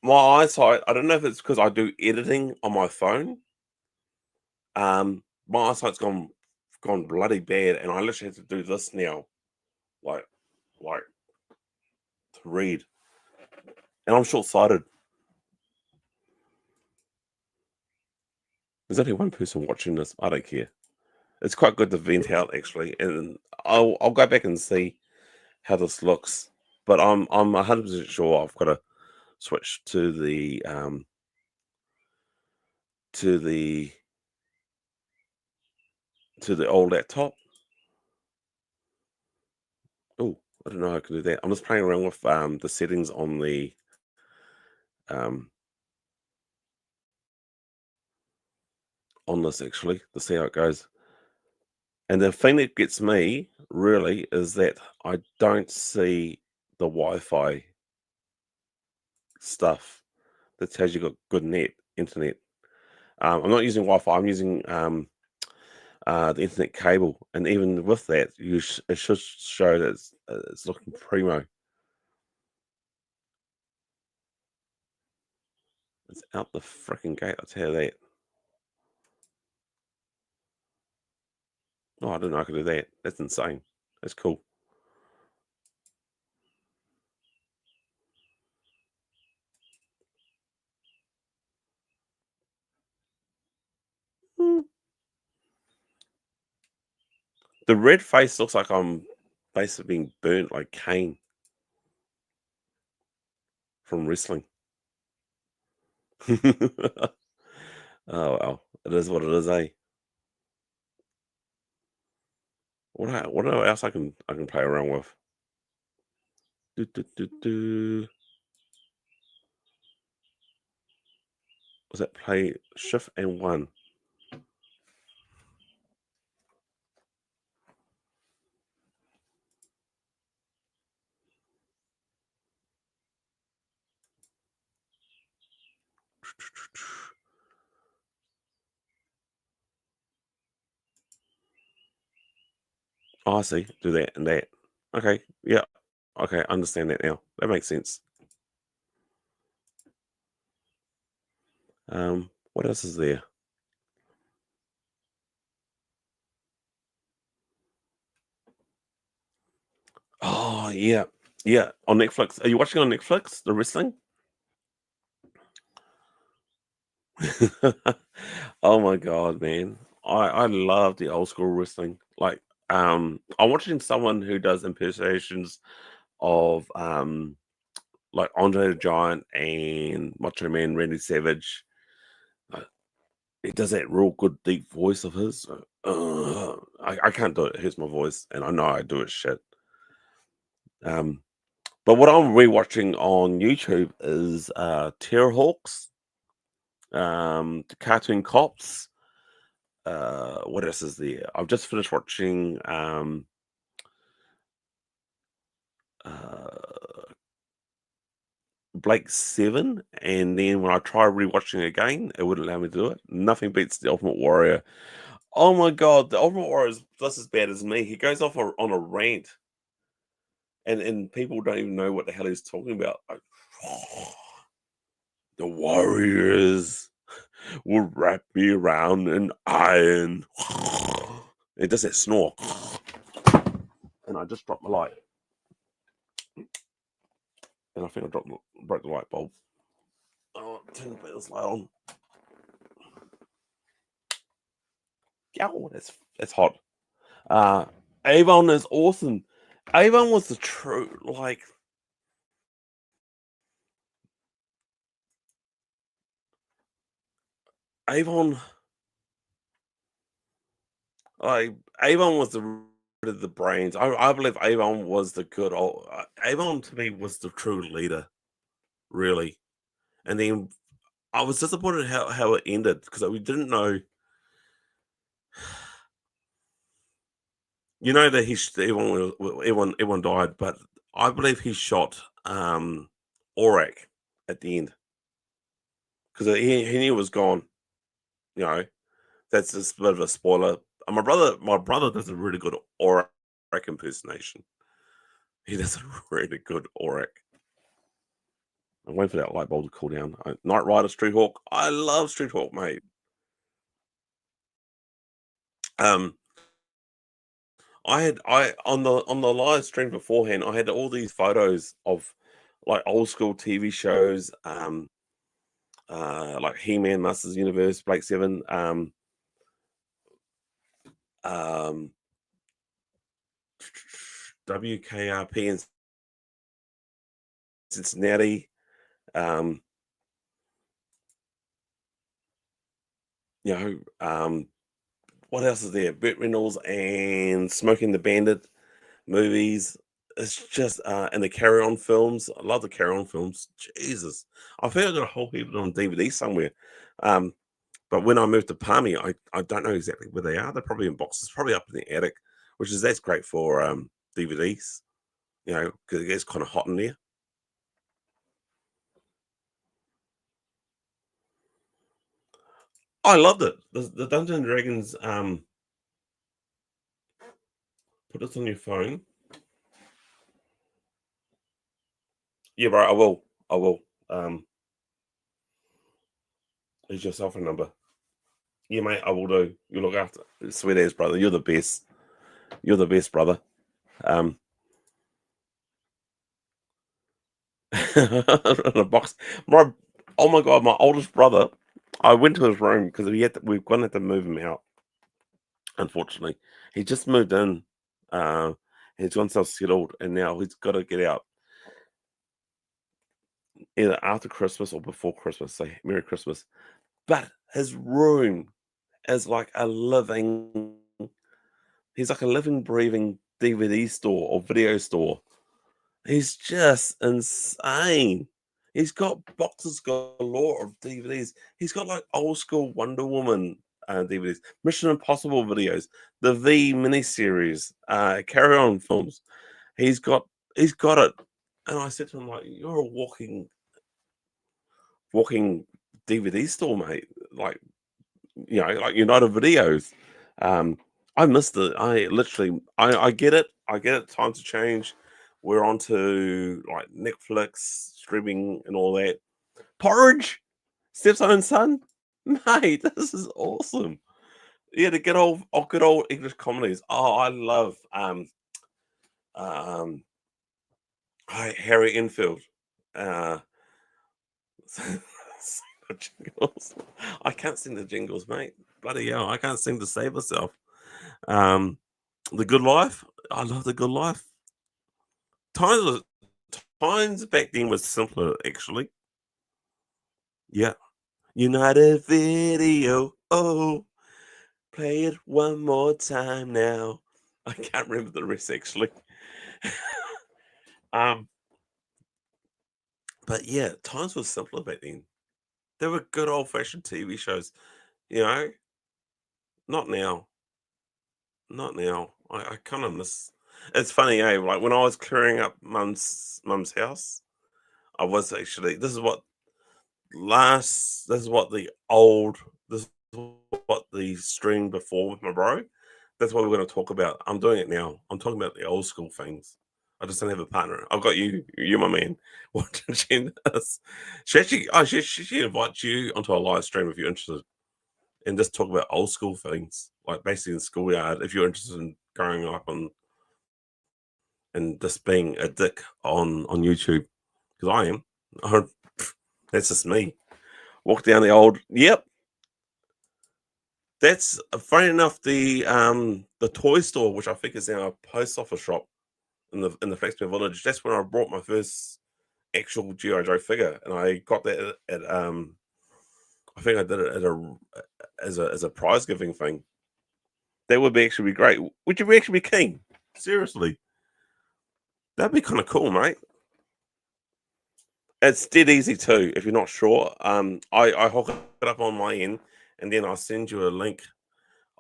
my eyesight, I don't know if it's because I do editing on my phone. My eyesight's gone bloody bad, and I literally have to do this now, like like to read. And I'm short sighted. There's only one person watching this. I don't care. It's quite good to vent out actually, and I'll go back and see how this looks. But I'm 100% sure I've got to switch to the to the old laptop. Oh, I don't know how I can do that. I'm just playing around with the settings um on this actually to see how it goes. And the thing that gets me really is that I don't see the Wi-Fi stuff that tells you got good internet. I'm not using Wi-Fi. I'm using the internet cable, and even with that, it should show that it's looking primo. It's out the freaking gate. I'll tell you that. Oh, I didn't know I could do that. That's insane. That's cool. Hmm. The red face looks like I'm basically being burnt like Kane from wrestling. Oh well, it is what it is, eh? What else I can play around with? Do, do, do, do. Was that play shift and one? Oh, I see. Do that and that. Okay. Yeah. Okay. I understand that now. That makes sense. What else is there? Oh yeah. Yeah. On Netflix. Are you watching on Netflix? The wrestling? Oh my god, man. I love the old school wrestling. Like, I'm watching someone who does impersonations of like Andre the Giant and Macho Man Randy Savage. Uh, he does that real good deep voice of his. I can't do it. Here's my voice, and I know I do it shit. Um, but what I'm rewatching on YouTube is Terrorhawks, the Cartoon Cops. What else is there? I've just finished watching uh, Blake Seven, and then when I try rewatching it again, it wouldn't allow me to do it. Nothing beats the Ultimate Warrior. Oh my god, the Ultimate Warrior is just as bad as me. He goes off on a rant, and people don't even know what the hell he's talking about. Like, the Warriors will wrap me around an iron. It does that snore, and I just dropped my light, and I think broke the light bulb. Oh, turn this light on. Oh, that's hot. Uh, Avon is awesome. Avon was the true like Avon. Like Avon was the brains. I believe Avon was the good old. Avon to me was the true leader, really. And then I was disappointed how it ended because we didn't know. You know that everyone died, but I believe he shot Aurak at the end because he knew it was gone. You know, that's just a bit of a spoiler. My brother does a really good Aurak impersonation. He does a really good Aurak. I'm waiting for that light bulb to cool down. Knight Rider, Street Hawk. I love Street Hawk, mate. Um, I on the live stream beforehand, I had all these photos of like old school TV shows, like He-Man, Masters Universe, Blake Seven, um, WKRP in Cincinnati. Um, you know, what else is there? Burt Reynolds and Smoking the Bandit movies. It's just and the Carry On films. I love the Carry On films. Jesus, I think I got a whole heap of them on DVD somewhere. Um, but when I moved to Palmy, I don't know exactly where they are. They're probably in boxes, probably up in the attic, which is that's great for DVDs. You know, because it gets kind of hot in there. I loved it. The Dungeons and Dragons. Put this on your phone. Yeah, bro. I will. I will. Um, here's your cell phone number. Yeah, mate. I will do. You look after. Sweet ass brother. You're the best. You're the best, brother. Um, in a box. My oh my god, my oldest brother. I went to his room because we've gonna have to move him out. Unfortunately, he just moved in. Uh, he's gone self settled, and now he's got to get out either after Christmas or before Christmas. Say Merry Christmas. But his room is like a living. He's like a living, breathing DVD store or video store. He's just insane. He's got boxes galore of DVDs. He's got like old school Wonder Woman DVDs, Mission Impossible videos, the V miniseries, Carry On films. He's got he's got it. And I said to him, like, you're a walking DVD store, mate. Like, you know, like United Videos. Um, I missed it. I get it. I get it. Times to change. We're on to like Netflix streaming and all that. Porridge, stepson and son, mate. This is awesome. Yeah, the good old English comedies. Oh, I love um Harry Enfield. Uh, Jingles. I can't sing the jingles, mate. Bloody hell, I can't sing to save myself. Um, the Good Life. I love the Good Life. Times was times back then was simpler, actually. Yeah. United Video. Oh, play it one more time now. I can't remember the rest actually. um, but yeah, times were simpler back then. There were good old fashioned TV shows. You know, not now. Not now. I kind of miss. It's funny, eh? Like when I was clearing up mum's house, I was actually. This is what the old. This is what the stream before with my bro. That's what we're going to talk about. I'm doing it now. I'm talking about the old school things. I just don't have a partner. I've got you. You're my man. Watching she does. She actually. Oh, she invites you onto a live stream if you're interested, and just talk about old school things, like basically in the schoolyard. If you're interested in growing up and just being a dick on YouTube, because I am. That's just me. Walk down the old. Yep, that's funny enough. The toy store, which I think is now a post office shop in the Flaxmere Village. That's where I bought my first actual GI Joe figure, and I got that at. I think I did it at a as a prize giving thing. That would be actually be great. Would you actually be keen? Seriously, that'd be kind of cool, mate. It's dead easy too. If you're not sure, I hook it up on my end, and then I'll send you a link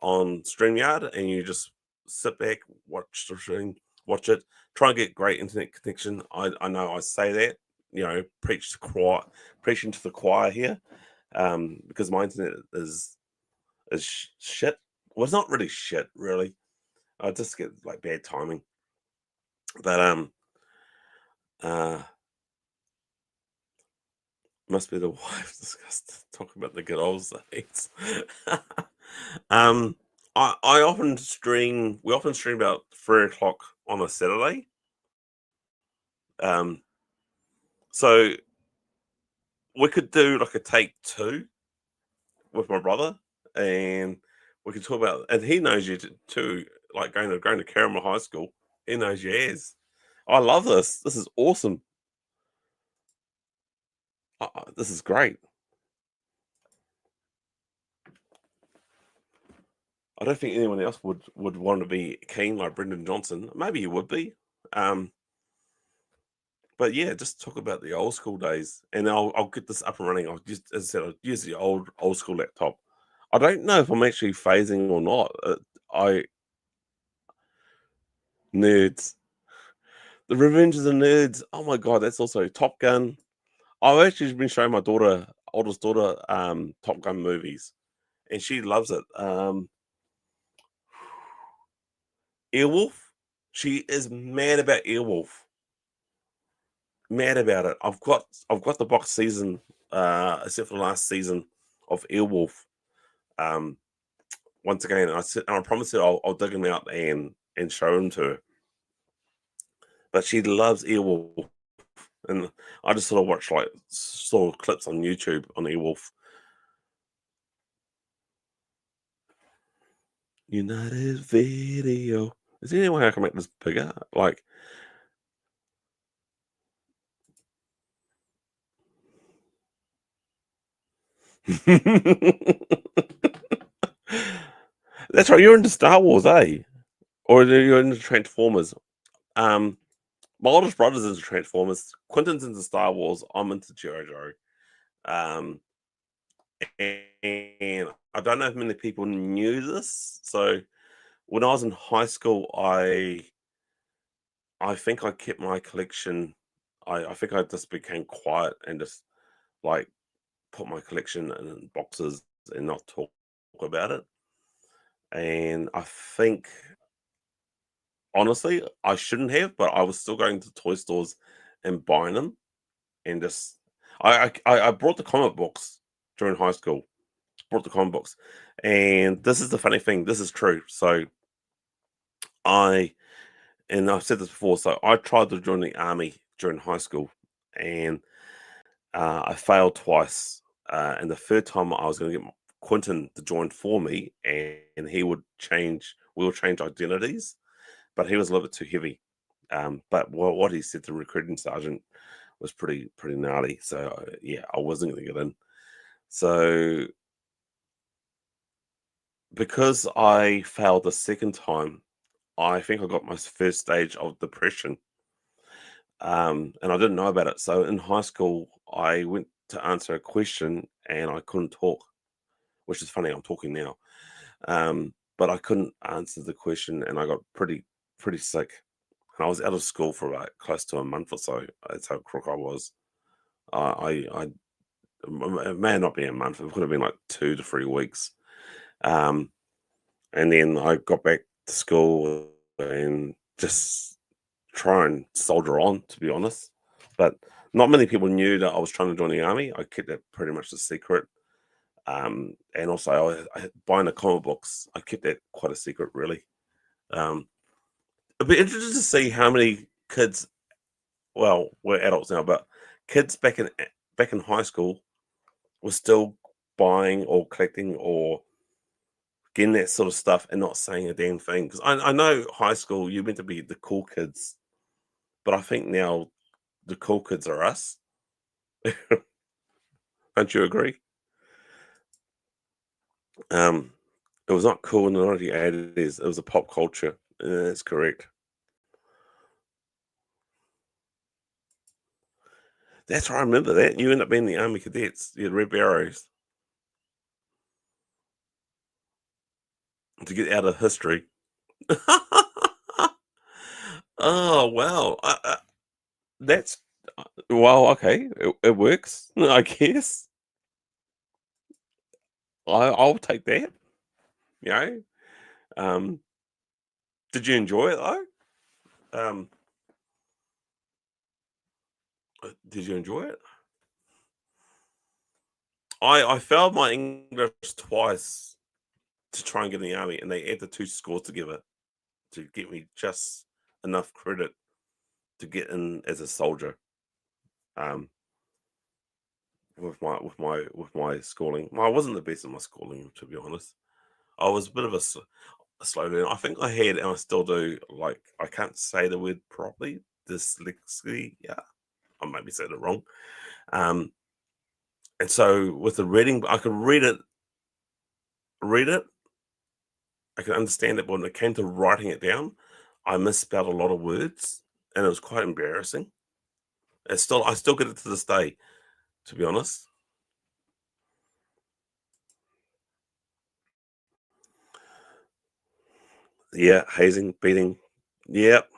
on StreamYard, and you just sit back, watch the stream, watch it, try and get great internet connection. I know I say that, preaching to the choir here, because my internet is shit. Well, it's not really shit, really. I just get like bad timing, but uh, must be the wife discussed talking about the good old days. um, I often stream. We often stream about 3 o'clock on a Saturday. Um, so we could do like a take two with my brother, and we could talk about. And he knows you too. Like going to Carramel High School, he knows you as. I love this. This is awesome. This is great. I don't think anyone else would want to be keen like Brendan Johnson. Maybe he would be. Um, but yeah, just talk about the old school days, and I'll get this up and running. I'll just, as I said, I'll use the old school laptop. I don't know if I'm actually phasing or not. I nerds, the Revenge of the Nerds. Oh my god, that's also Top Gun. I've actually been showing my oldest daughter, Top Gun movies, and she loves it. Earwolf. She is mad about Earwolf. Mad about it. I've got the box season, except for the last season of Earwolf. Um, Once again, and I promise her I'll dig him out and show him to her. But she loves Earwolf, and I just sort of watch like saw clips on YouTube on Earwolf. United Video. Is there any way I can make this bigger? Like, that's right. You're into Star Wars, eh? Or you're into Transformers? Um, my oldest brother's into Transformers. Quentin's into Star Wars. I'm into G.I. Joe. Um, and I don't know if many people knew this. So when I was in high school, I think I kept my collection. I think I just became quiet and just like put my collection in boxes and not talk about it. And I think honestly, I shouldn't have, but I was still going to toy stores and buying them, and just I brought the comic books during high school. Brought the comic books, and this is the funny thing. This is true. So I and I've said this before. So I tried to join the army during high school, and I failed twice. and the third time I was going to get Quentin to join for me, and we'll change identities, but he was a little bit too heavy. But what he said to the recruiting sergeant was pretty gnarly. So yeah, I wasn't going to get in. So because I failed the second time, I think I got my first stage of depression. And I didn't know about it. So in high school, I went to answer a question and I couldn't talk, which is funny. I'm talking now, but I couldn't answer the question, and I got pretty sick. And I was out of school for about close to a month or so. That's how crook I was. I it may not be a month. It could have been like 2 to 3 weeks. Um, and then I got back to school and just try and soldier on, to be honest. But not many people knew that I was trying to join the army. I kept it pretty much a secret. And also, buying the comic books, I kept that quite a secret, really. Um, It'd be interesting to see how many kids, well, we're adults now, but kids back in high school were still buying or collecting or getting that sort of stuff and not saying a damn thing. Because I know high school, you're meant to be the cool kids, but I think now the cool kids are us. Don't you agree? Um, it was not cool in the 1980s. It was a pop culture. That's correct. That's right. I remember that. You end up being the Army Cadets. You had Red Arrows to get out of history. Oh wow. That's well, okay. It works, I guess. I'll take that. You know. Um, did you enjoy it though? Um, did you enjoy it? I failed my English twice to try and get in the army, and they add the two scores together to get me just enough credit to get in as a soldier. Um, with my schooling, well, I wasn't the best at my schooling, to be honest. I was a bit of a slow learner. I think I had, and I still do. Like I can't say the word properly. Dyslexia. Yeah, I maybe said it wrong. Um, and so with the reading, I could read it. I could understand it, but when it came to writing it down, I misspelled a lot of words, and it was quite embarrassing. I still get it to this day, to be honest. Yeah, hazing, beating. Yep,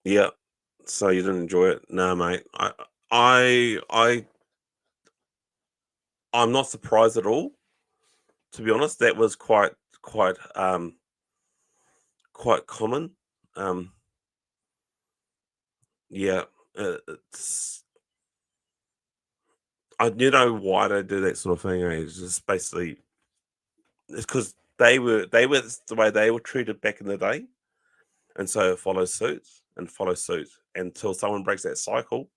yep. So you didn't enjoy it? No, mate. I, I, I'm not surprised at all. To be honest, that was quite common. Um, yeah, it's I you know why they do that sort of thing. It's just basically it's because they were the way they were treated back in the day, and so it follows suit and follows suit until someone breaks that cycle.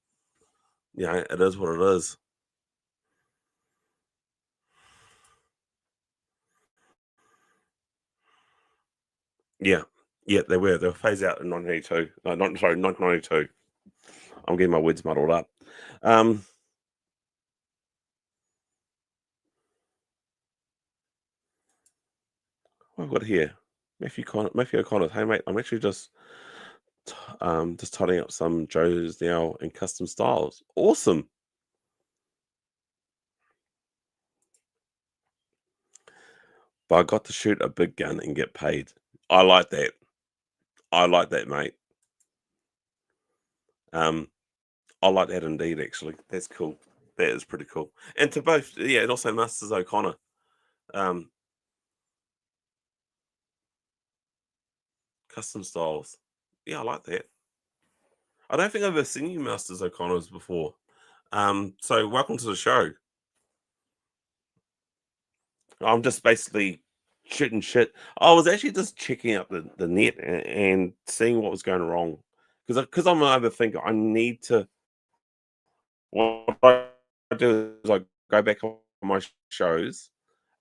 It is what it is. Yeah, yeah, they were. They were phased out in 1982. Not sorry, 1992. I'm getting my words muddled up. Um, what have I got here? Matthew O'Connor. Hey mate, I'm actually just tidying up some Joe's now in custom styles. Awesome. But I got to shoot a big gun and get paid. I like that. I like that, mate. Um, I like that indeed. Actually, that's cool. That is pretty cool. And to both, yeah, and also Masters O'Connor. Um, Custom styles. Yeah, I like that. I don't think I've ever seen you Masters O'Connors before. So welcome to the show. I'm just basically shooting shit. I was actually just checking out the net and seeing what was going wrong because I'm an overthinker. I need to what I do is I go back on my shows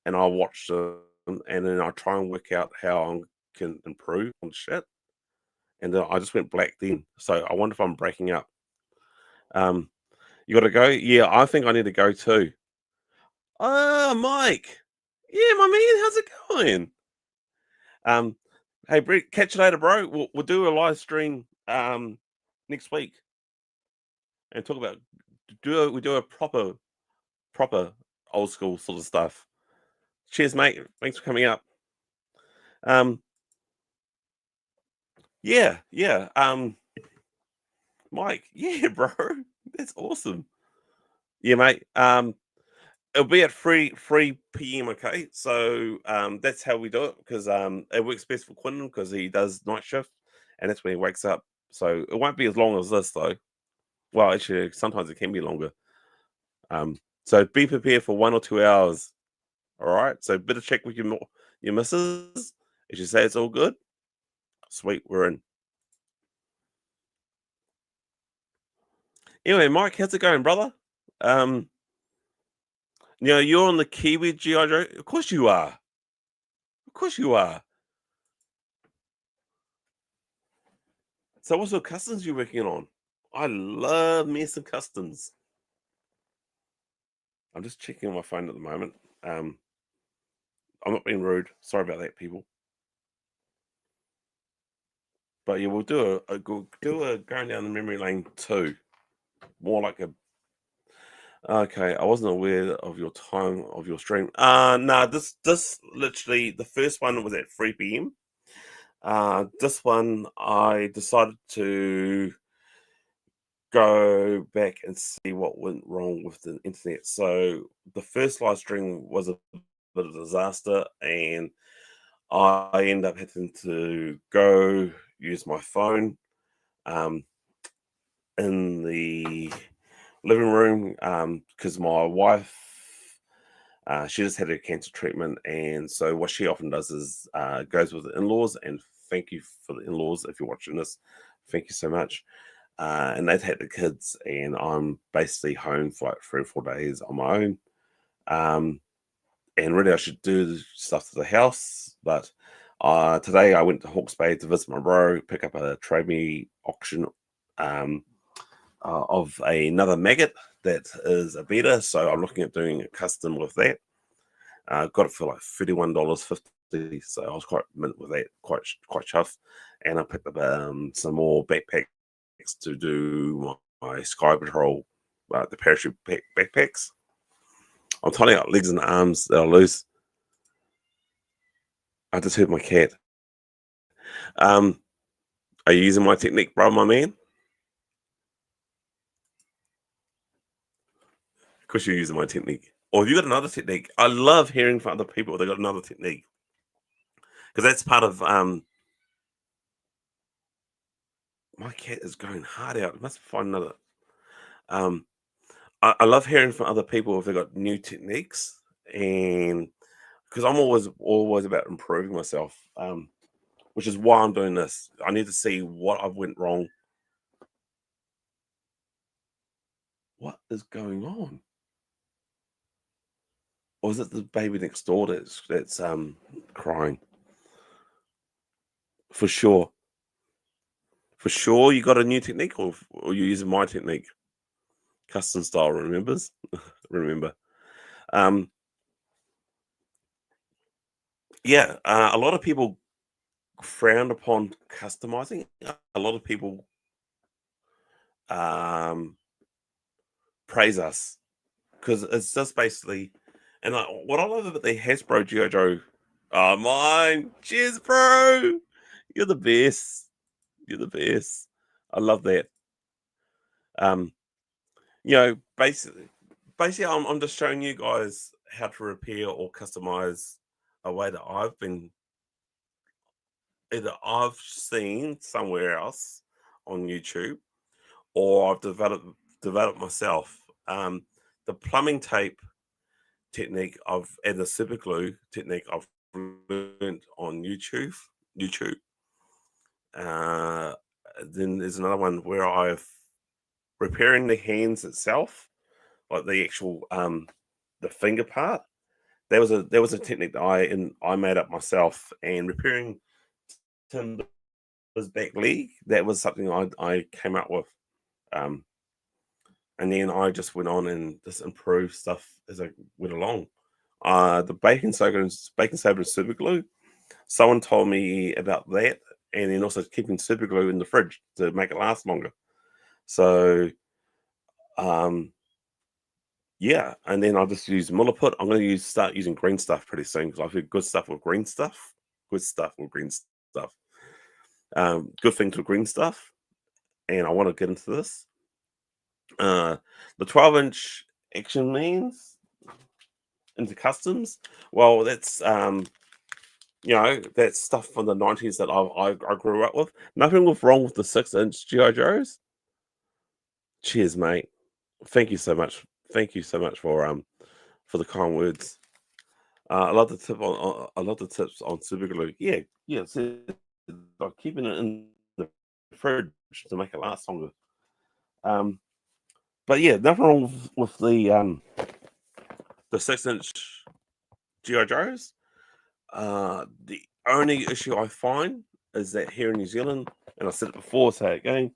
and I watch them, and then I try and work out how I can improve on shit. And then I just went black then. So I wonder if I'm breaking up. Um, you got to go? Yeah, I think I need to go too. Ah, Mike. Yeah, my man, how's it going? Um, hey, Brett, catch you later, bro. We'll do a live stream next week and talk about we do a proper old school sort of stuff. Cheers, mate. Thanks for coming up. Um, yeah. Mike, yeah, bro, that's awesome. Yeah, mate. It'll be at 3 p.m. Okay, so that's how we do it because it works best for Quinton because he does night shift, and that's when he wakes up. So it won't be as long as this though. Well, actually, sometimes it can be longer. So be prepared for 1 or 2 hours. All right. So better check with your missus. If you say it's all good, sweet, we're in. Anyway, Mike, how's it going, brother? Um, you're on the Kiwi GI Joe. Of course you are. Of course you are. So what sort of customs you working on? I love me some customs. I'm just checking on my phone at the moment. Um, I'm not being rude. Sorry about that, people. But yeah, we'll do a going down the memory lane too. More like a okay. I wasn't aware of your time of your stream. No, this literally the first one was at 3 p.m. This one I decided to go back and see what went wrong with the internet. So the first live stream was a bit of a disaster, and I end up having to go use my phone um, in the living room because my wife she just had her cancer treatment, and so what she often does is goes with the in-laws. And thank you for the in-laws if you're watching this. Thank you so much. And they've had the kids, and I'm basically home for like 3 or 4 days on my own. Um, and really, I should do the stuff to the house, but today I went to Hawke's Bay to visit my bro, pick up a Trade Me auction um, of another maggot that is a beta. So I'm looking at doing a custom with that. Got it for like $31.50, so I was quite mint with that, quite chuffed. And I picked up some more backpacks to do my Sky Patrol, the parachute backpacks. I'm tying out legs and arms that are loose. I just heard my cat. Um, are you using my technique, bro, my man? Of course, you're using my technique. Or have you got another technique? I love hearing from other people they got another technique because that's part of my cat is going hard out. Must find another. Um, I love hearing from other people if they got new techniques, and because I'm always about improving myself, which is why I'm doing this. I need to see what I've went wrong. What is going on? Or is it the baby next door that's crying? For sure, for sure, you got a new technique, or you're using my technique, custom style. Remember. Um, yeah, a lot of people frown upon customizing. A lot of people um, praise us because it's just basically, and what I love about the Hasbro G.I. Joe, oh mine, cheers, bro, you're the best, you're the best. I love that. Um, basically, I'm just showing you guys how to repair or customize a way that I've seen somewhere else on YouTube, or I've developed myself. The plumbing tape technique and the super glue technique I've learned on YouTube. YouTube. Uh, then there's another one where I've repairing the hands itself. like the actual the finger part. There was a technique that I made up myself, and repairing Timber's back leg. That was something I came up with. Um, and then I just went on and just improved stuff as I went along. The baking soda and super glue. Someone told me about that, and then also keeping super glue in the fridge to make it last longer. So, um, yeah, and then I'll just use Milliput. I'm going to start using green stuff pretty soon because I've heard good stuff with green stuff. Good stuff with green stuff. Good things with green stuff, and I want to get into this. The 12-inch Action Means into customs. Well, that's that's stuff from the 90s that I grew up with. Nothing was wrong with the 6-inch GI Joes. Cheers, mate. Thank you so much. Thank you so much for the kind words. I love the I love the tips on super glue. Yeah. So like keeping it in the fridge to make it last longer. But yeah, nothing wrong with the 6-inch GI Joes. The only issue I find is that here in New Zealand, and I said it before, say it again,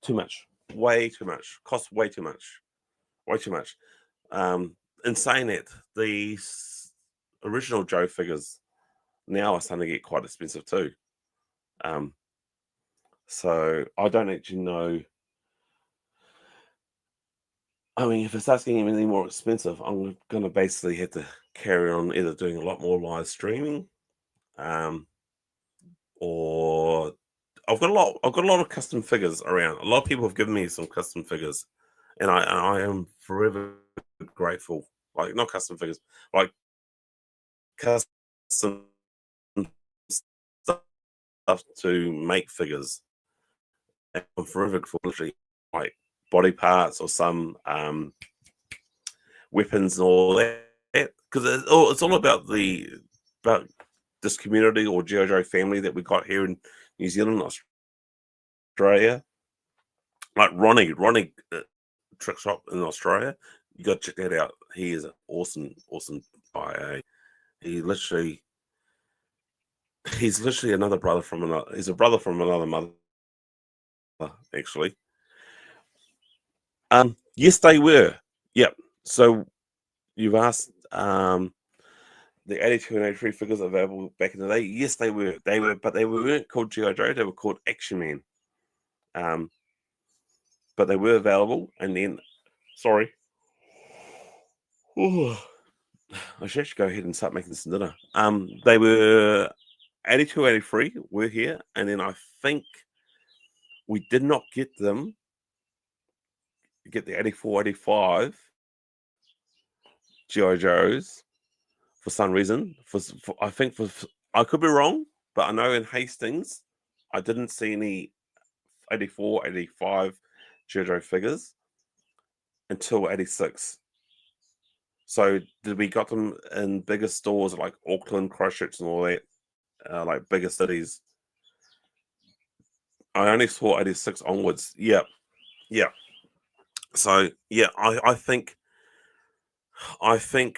too much, way too much, costs way too much, way too much. In saying that, the original Joe figures now are starting to get quite expensive too. So I don't actually know. I mean, if it starts getting any more expensive, I'm going to basically have to carry on either doing a lot more live streaming, or I've got a lot of custom figures around. A lot of people have given me some custom figures, and I am forever grateful. Like not custom figures, like custom stuff to make figures. And I'm forever grateful, literally, like body parts or some weapons and all that, because it's all about about this community or GI Joe family that we got here in New Zealand, Australia. Like Ronnie Trick Shop in Australia. You got to check that out. He is an awesome guy. He's literally another brother from another. He's a brother from another mother, actually. Yes, they were. Yep. So you've asked the 82 and 83 figures available back in the day. Yes, they were. But they weren't called GI Joe. They were called Action Man. But they were available. And then, sorry. Ooh, I should actually go ahead and start making some dinner. They were 82, 83 were here, and then I think we did not get the 84, 85 GI Joes for some reason. I think I could be wrong, but I know in Hastings I didn't see any 84, 85 GI Joe figures until 86. So did we got them in bigger stores like Auckland, Christchurch, and all that, like bigger cities? I only saw 86 onwards. Yeah. So yeah, I think 84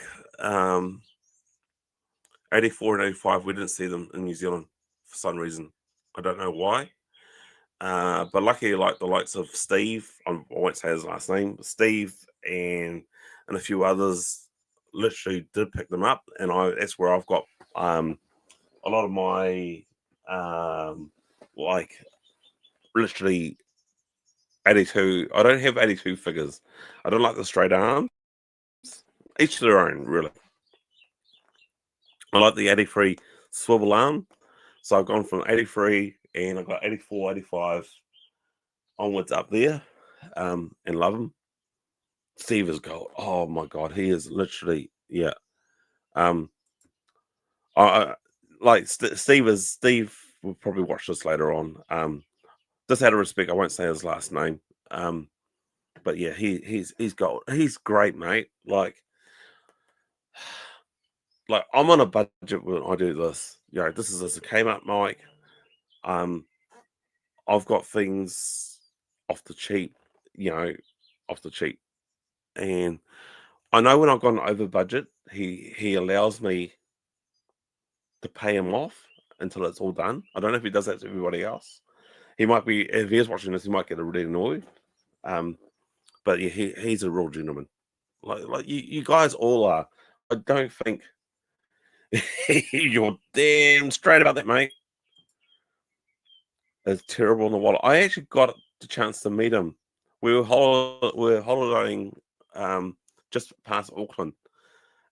and 85 we didn't see them in New Zealand for some reason. I don't know why. But luckily, like the likes of Steve, I won't say his last name, Steve and a few others literally did pick them up, and that's where I've got a lot of my like literally 82. I don't have 82 figures. I don't like the straight arms. Each to their own, really. I like the 83 swivel arm. So I've gone from 83 and I've got 84, 85 onwards up there, and love him. Steve is gold. Oh my God. He is literally, yeah. I like Steve will probably watch this later on. Just out of respect, I won't say his last name. But yeah, he's gold. He's great, mate. Like I'm on a budget when I do this. This is a Kmart mic. I've got things off the cheap, off the cheap. And I know when I've gone over budget, he allows me to pay him off until it's all done. I don't know if he does that to everybody else. He might be, if he is watching this, he might get really annoyed. But yeah, he's a real gentleman. Like you guys all are. I don't think you're damn straight about that, mate. It's terrible in the wallet. I actually got the chance to meet him. We were holidaying just past Auckland,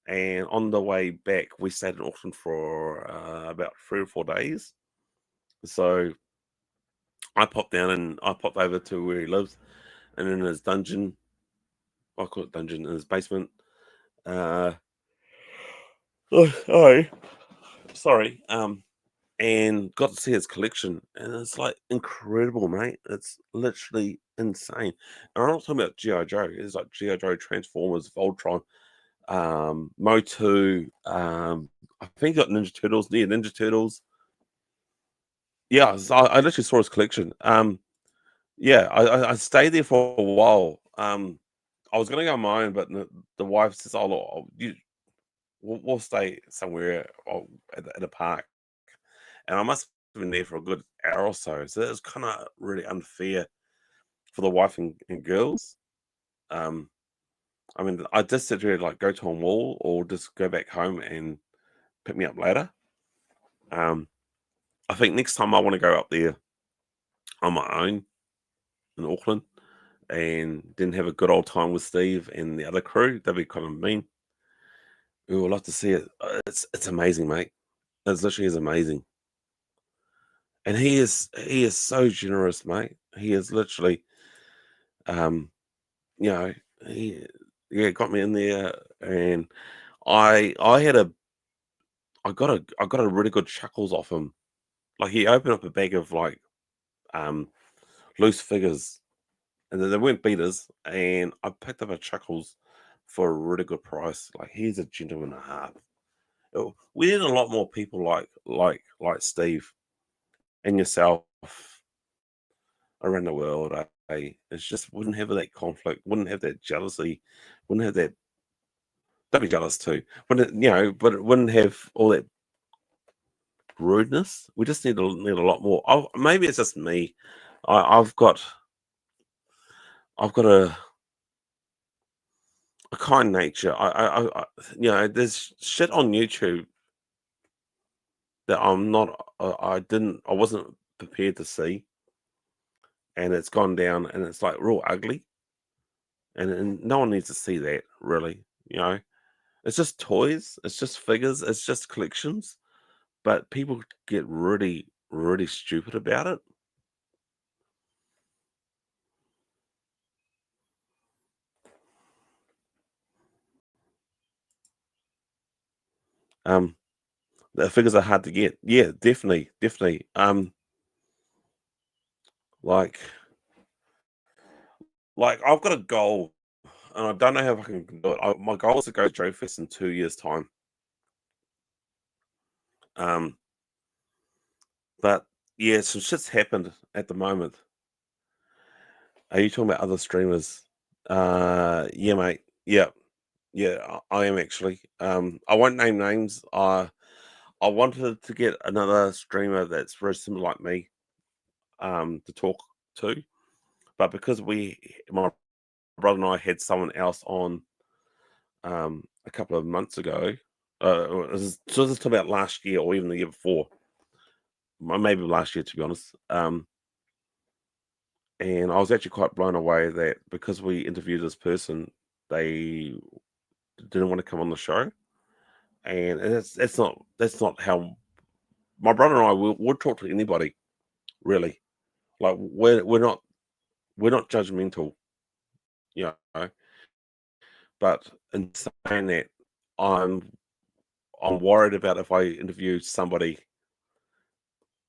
and on the way back, we stayed in Auckland for about 3 or 4 days. So I popped down and I popped over to where he lives, and in his dungeon, I call it dungeon, in his basement. Oh, sorry. And got to see his collection, and it's like incredible, mate. It's literally insane. And I'm not talking about GI Joe. It's like GI Joe, Transformers, Voltron, Motu. I think he got Ninja Turtles. Yeah, Ninja Turtles. Yeah, so I literally saw his collection. Yeah, I stayed there for a while. I was gonna go on my own, but the wife says, "Oh, look, we'll stay somewhere at a park." And I must have been there for a good hour or so. So it was kind of really unfair for the wife and girls. Um, I mean, I just said to her, like, go to a mall or just go back home and pick me up later. Um, I think next time I want to go up there on my own in Auckland and then have a good old time with Steve and the other crew. That'd be kind of mean. We would love to see it. It's amazing, mate. It literally is amazing. And he is so generous, mate. He is literally um you know, he yeah, got me in there, and I had a I got a really good chuckles off him. Like he opened up a bag of like um loose figures, and they weren't beaters, and I picked up a chuckles for a really good price. Like he's a gentleman and a half. We need a lot more people like Steve and yourself around the world. It's just wouldn't have that conflict, wouldn't have that jealousy, wouldn't have that. Don't be jealous too. Wouldn't but it wouldn't have all that rudeness. We just need a lot more. Maybe it's just me. I've got a kind nature. There's shit on YouTube that I'm not. I wasn't prepared to see, and it's gone down, and it's like real ugly, and no one needs to see that really. You know, it's just toys. It's just figures. It's just collections. But people get really, really stupid about it. Um, the figures are hard to get. Yeah, definitely, definitely. Like, like I've got a goal, and I don't know how I can do it. My goal is to go to Joe Fest in 2 years' time. Um, but yeah, some shit's happened at the moment. Are you talking about other streamers? Yeah, mate. Yeah, yeah, I am actually. I won't name names. I wanted to get another streamer that's very similar like me, to talk to, but because my brother and I had someone else on, a couple of months ago. This is about last year or even the year before, maybe last year to be honest. And I was actually quite blown away that because we interviewed this person, they didn't want to come on the show, and that's not how my brother and I would talk to anybody really. Like we're not judgmental, you know. But in saying that, I'm I'm worried about if I interview somebody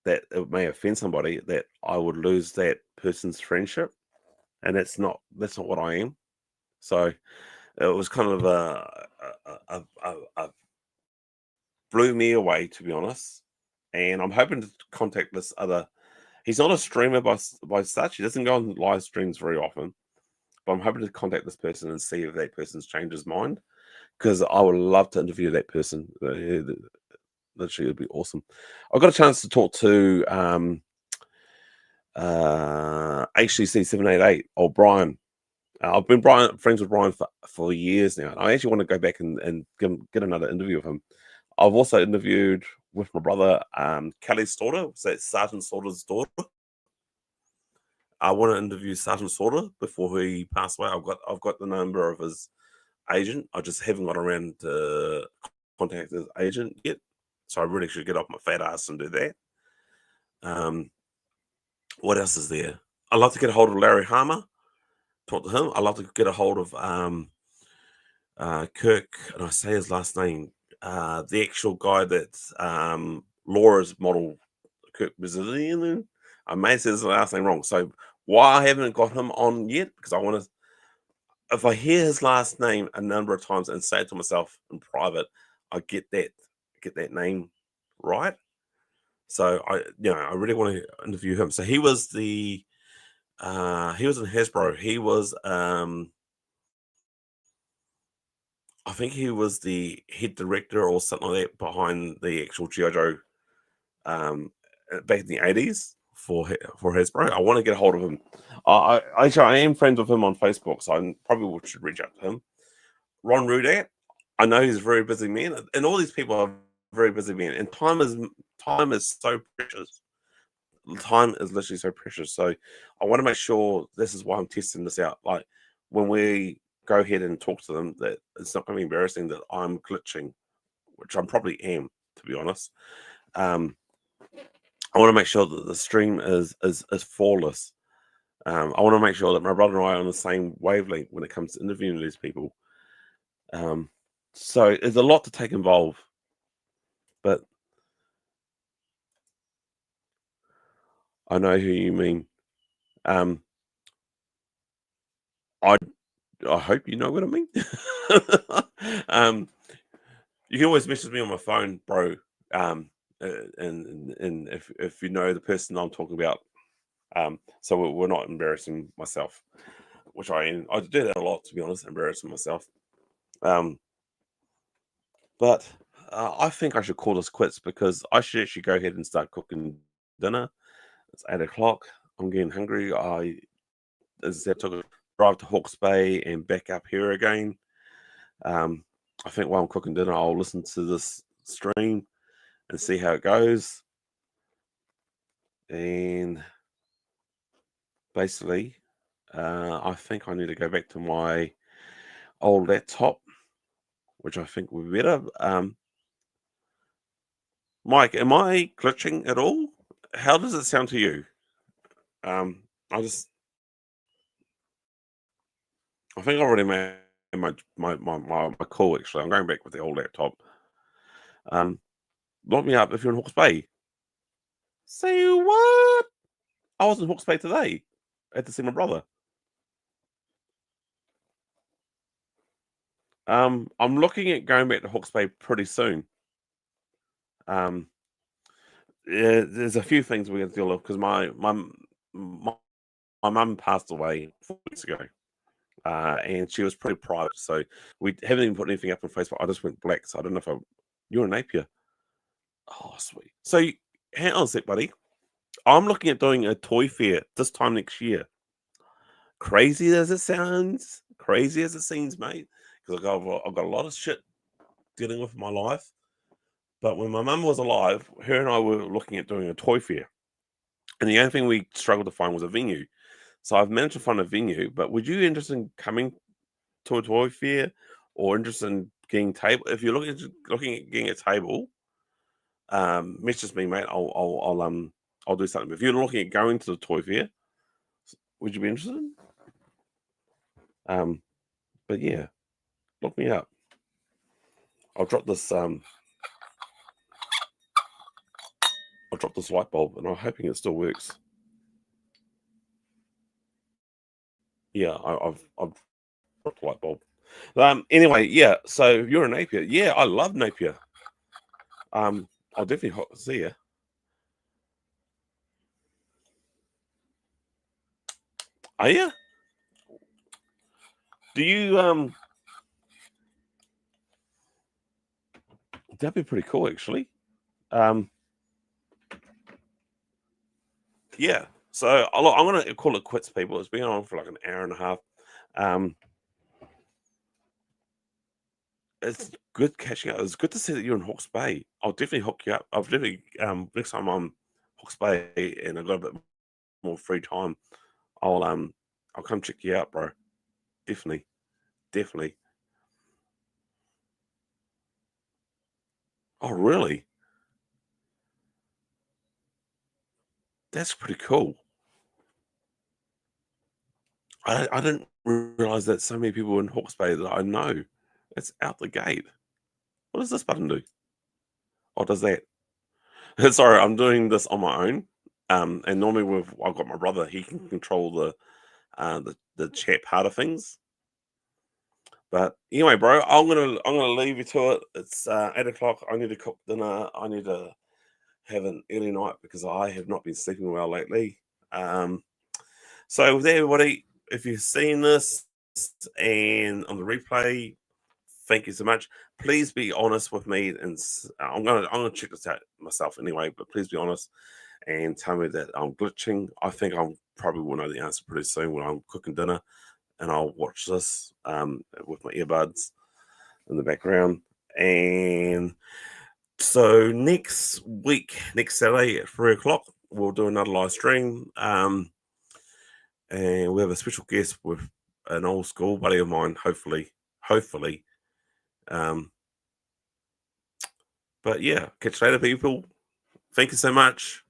that it may offend somebody, that I would lose that person's friendship, and that's not what I am. So it was kind of a blew me away, to be honest. And I'm hoping to contact this other. He's not a streamer by such. He doesn't go on live streams very often, but I'm hoping to contact this person and see if that person's changed his mind, because I would love to interview that person. Literally, it'd be awesome. I got a chance to talk to HCC 788 or Brian. I've been friends with Brian for years now. I actually want to go back and get another interview with him. I've also interviewed with my brother, Kelly's daughter, so it's Sergeant Slaughter's daughter. I want to interview Sergeant Slaughter before he passed away. I've got the number of his agent. I just haven't got around to contact his agent yet. So I really should get off my fat ass and do that. What else is there? I'd love to get a hold of Larry Harmer, talk to him. I'd love to get a hold of Kirk, and I say his last name, the actual guy that's Laura's model, Kirk Brazilian. I may say his last name wrong. So why I haven't got him on yet? Because I want to, if I hear his last name a number of times and say it to myself in private, I get that name right. So I really want to interview him. So he was in Hasbro. He was I think he was the head director or something like that behind the actual G.I. Joe back in the 80s for Hasbro. I want to get a hold of him. I am friends with him on Facebook, so I probably should reach out to him. Ron Rudat, I know he's a very busy man, and all these people are very busy men, and time is so precious. Time is literally so precious. So I want to make sure, this is why I'm testing this out. Like, when we go ahead and talk to them, that it's not going to be embarrassing that I'm glitching, which I probably am, to be honest. I want to make sure that the stream is flawless. I want to make sure that my brother and I are on the same wavelength when it comes to interviewing these people. So there's a lot to take involved, but I know who you mean. I hope you know what I mean. You can always message me on my phone, bro. And if you know the person I'm talking about, so we're not embarrassing myself, which I do that a lot, to be honest, embarrassing myself. But I think I should call this quits, because I should actually go ahead and start cooking dinner. It's 8 o'clock. I'm getting hungry. As I said, took a drive to Hawke's Bay and back up here again. I think while I'm cooking dinner, I'll listen to this stream and see how it goes. And basically, I think I need to go back to my old laptop, which I think will be better. Mike, am I glitching at all? How does it sound to you? I think I already made my call. Actually, I'm going back with the old laptop. Lock me up if you're in Hawke's Bay. Say what? I was in Hawke's Bay today. I had to see my brother. I'm looking at going back to Hawke's Bay pretty soon. Yeah, there's a few things we're going to deal with, because my mum passed away 4 weeks ago, and she was pretty private, so we haven't even put anything up on Facebook. I just went black, so I don't know if you're in Napier. Oh, sweet. So hang on a sec, buddy. I'm looking at doing a toy fair this time next year. Crazy as it sounds, crazy as it seems, mate, because I've got a lot of shit dealing with in my life. But when my mum was alive, her and I were looking at doing a toy fair, and the only thing we struggled to find was a venue. So I've managed to find a venue. But would you be interested in coming to a toy fair, or interested in getting table? If you're looking at getting a table, message me, mate. I'll do something. If you're looking at going to the toy fair, would you be interested? But yeah, look me up. I'll drop this light bulb, and I'm hoping it still works. Yeah, I've dropped the light bulb. Anyway, yeah. So you're in Napier. Yeah, I love Napier. I'll definitely see you. Are you? Do you that'd be pretty cool, actually. Yeah. So I'm gonna call it quits, people. It's been on for like an hour and a half. It's good catching up. It's good to see that you're in Hawke's Bay. I'll definitely hook you up. I'll definitely next time I'm Hawke's Bay and I've got a bit more free time, I'll come check you out, bro. Definitely. Definitely. Oh, really? That's pretty cool. I didn't realize that so many people in Hawke's Bay that I know. It's out the gate. What does this button do? Oh, does that? Sorry, I'm doing this on my own. And normally I've got my brother. He can control the chat part of things. But anyway, bro, I'm gonna leave you to it. It's 8 o'clock. I need to cook dinner. I need to have an early night because I have not been sleeping well lately. So with everybody, if you've seen this and on the replay, thank you so much. Please be honest with me, and I'm gonna check this out myself anyway. But please be honest and tell me that I'm glitching. I think I probably will know the answer pretty soon when I'm cooking dinner, and I'll watch this with my earbuds in the background. And so next week, next Saturday at 3 o'clock, we'll do another live stream. And we have a special guest with an old school buddy of mine, hopefully. But yeah, catch you later, people. Thank you so much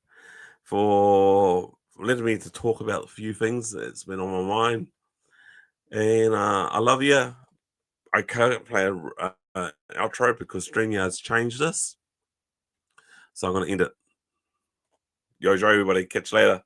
for letting me to talk about a few things that's been on my mind. And I love you. I can't play an outro because StreamYard's changed this. So I'm going to end it. Yo, everybody. Catch you later.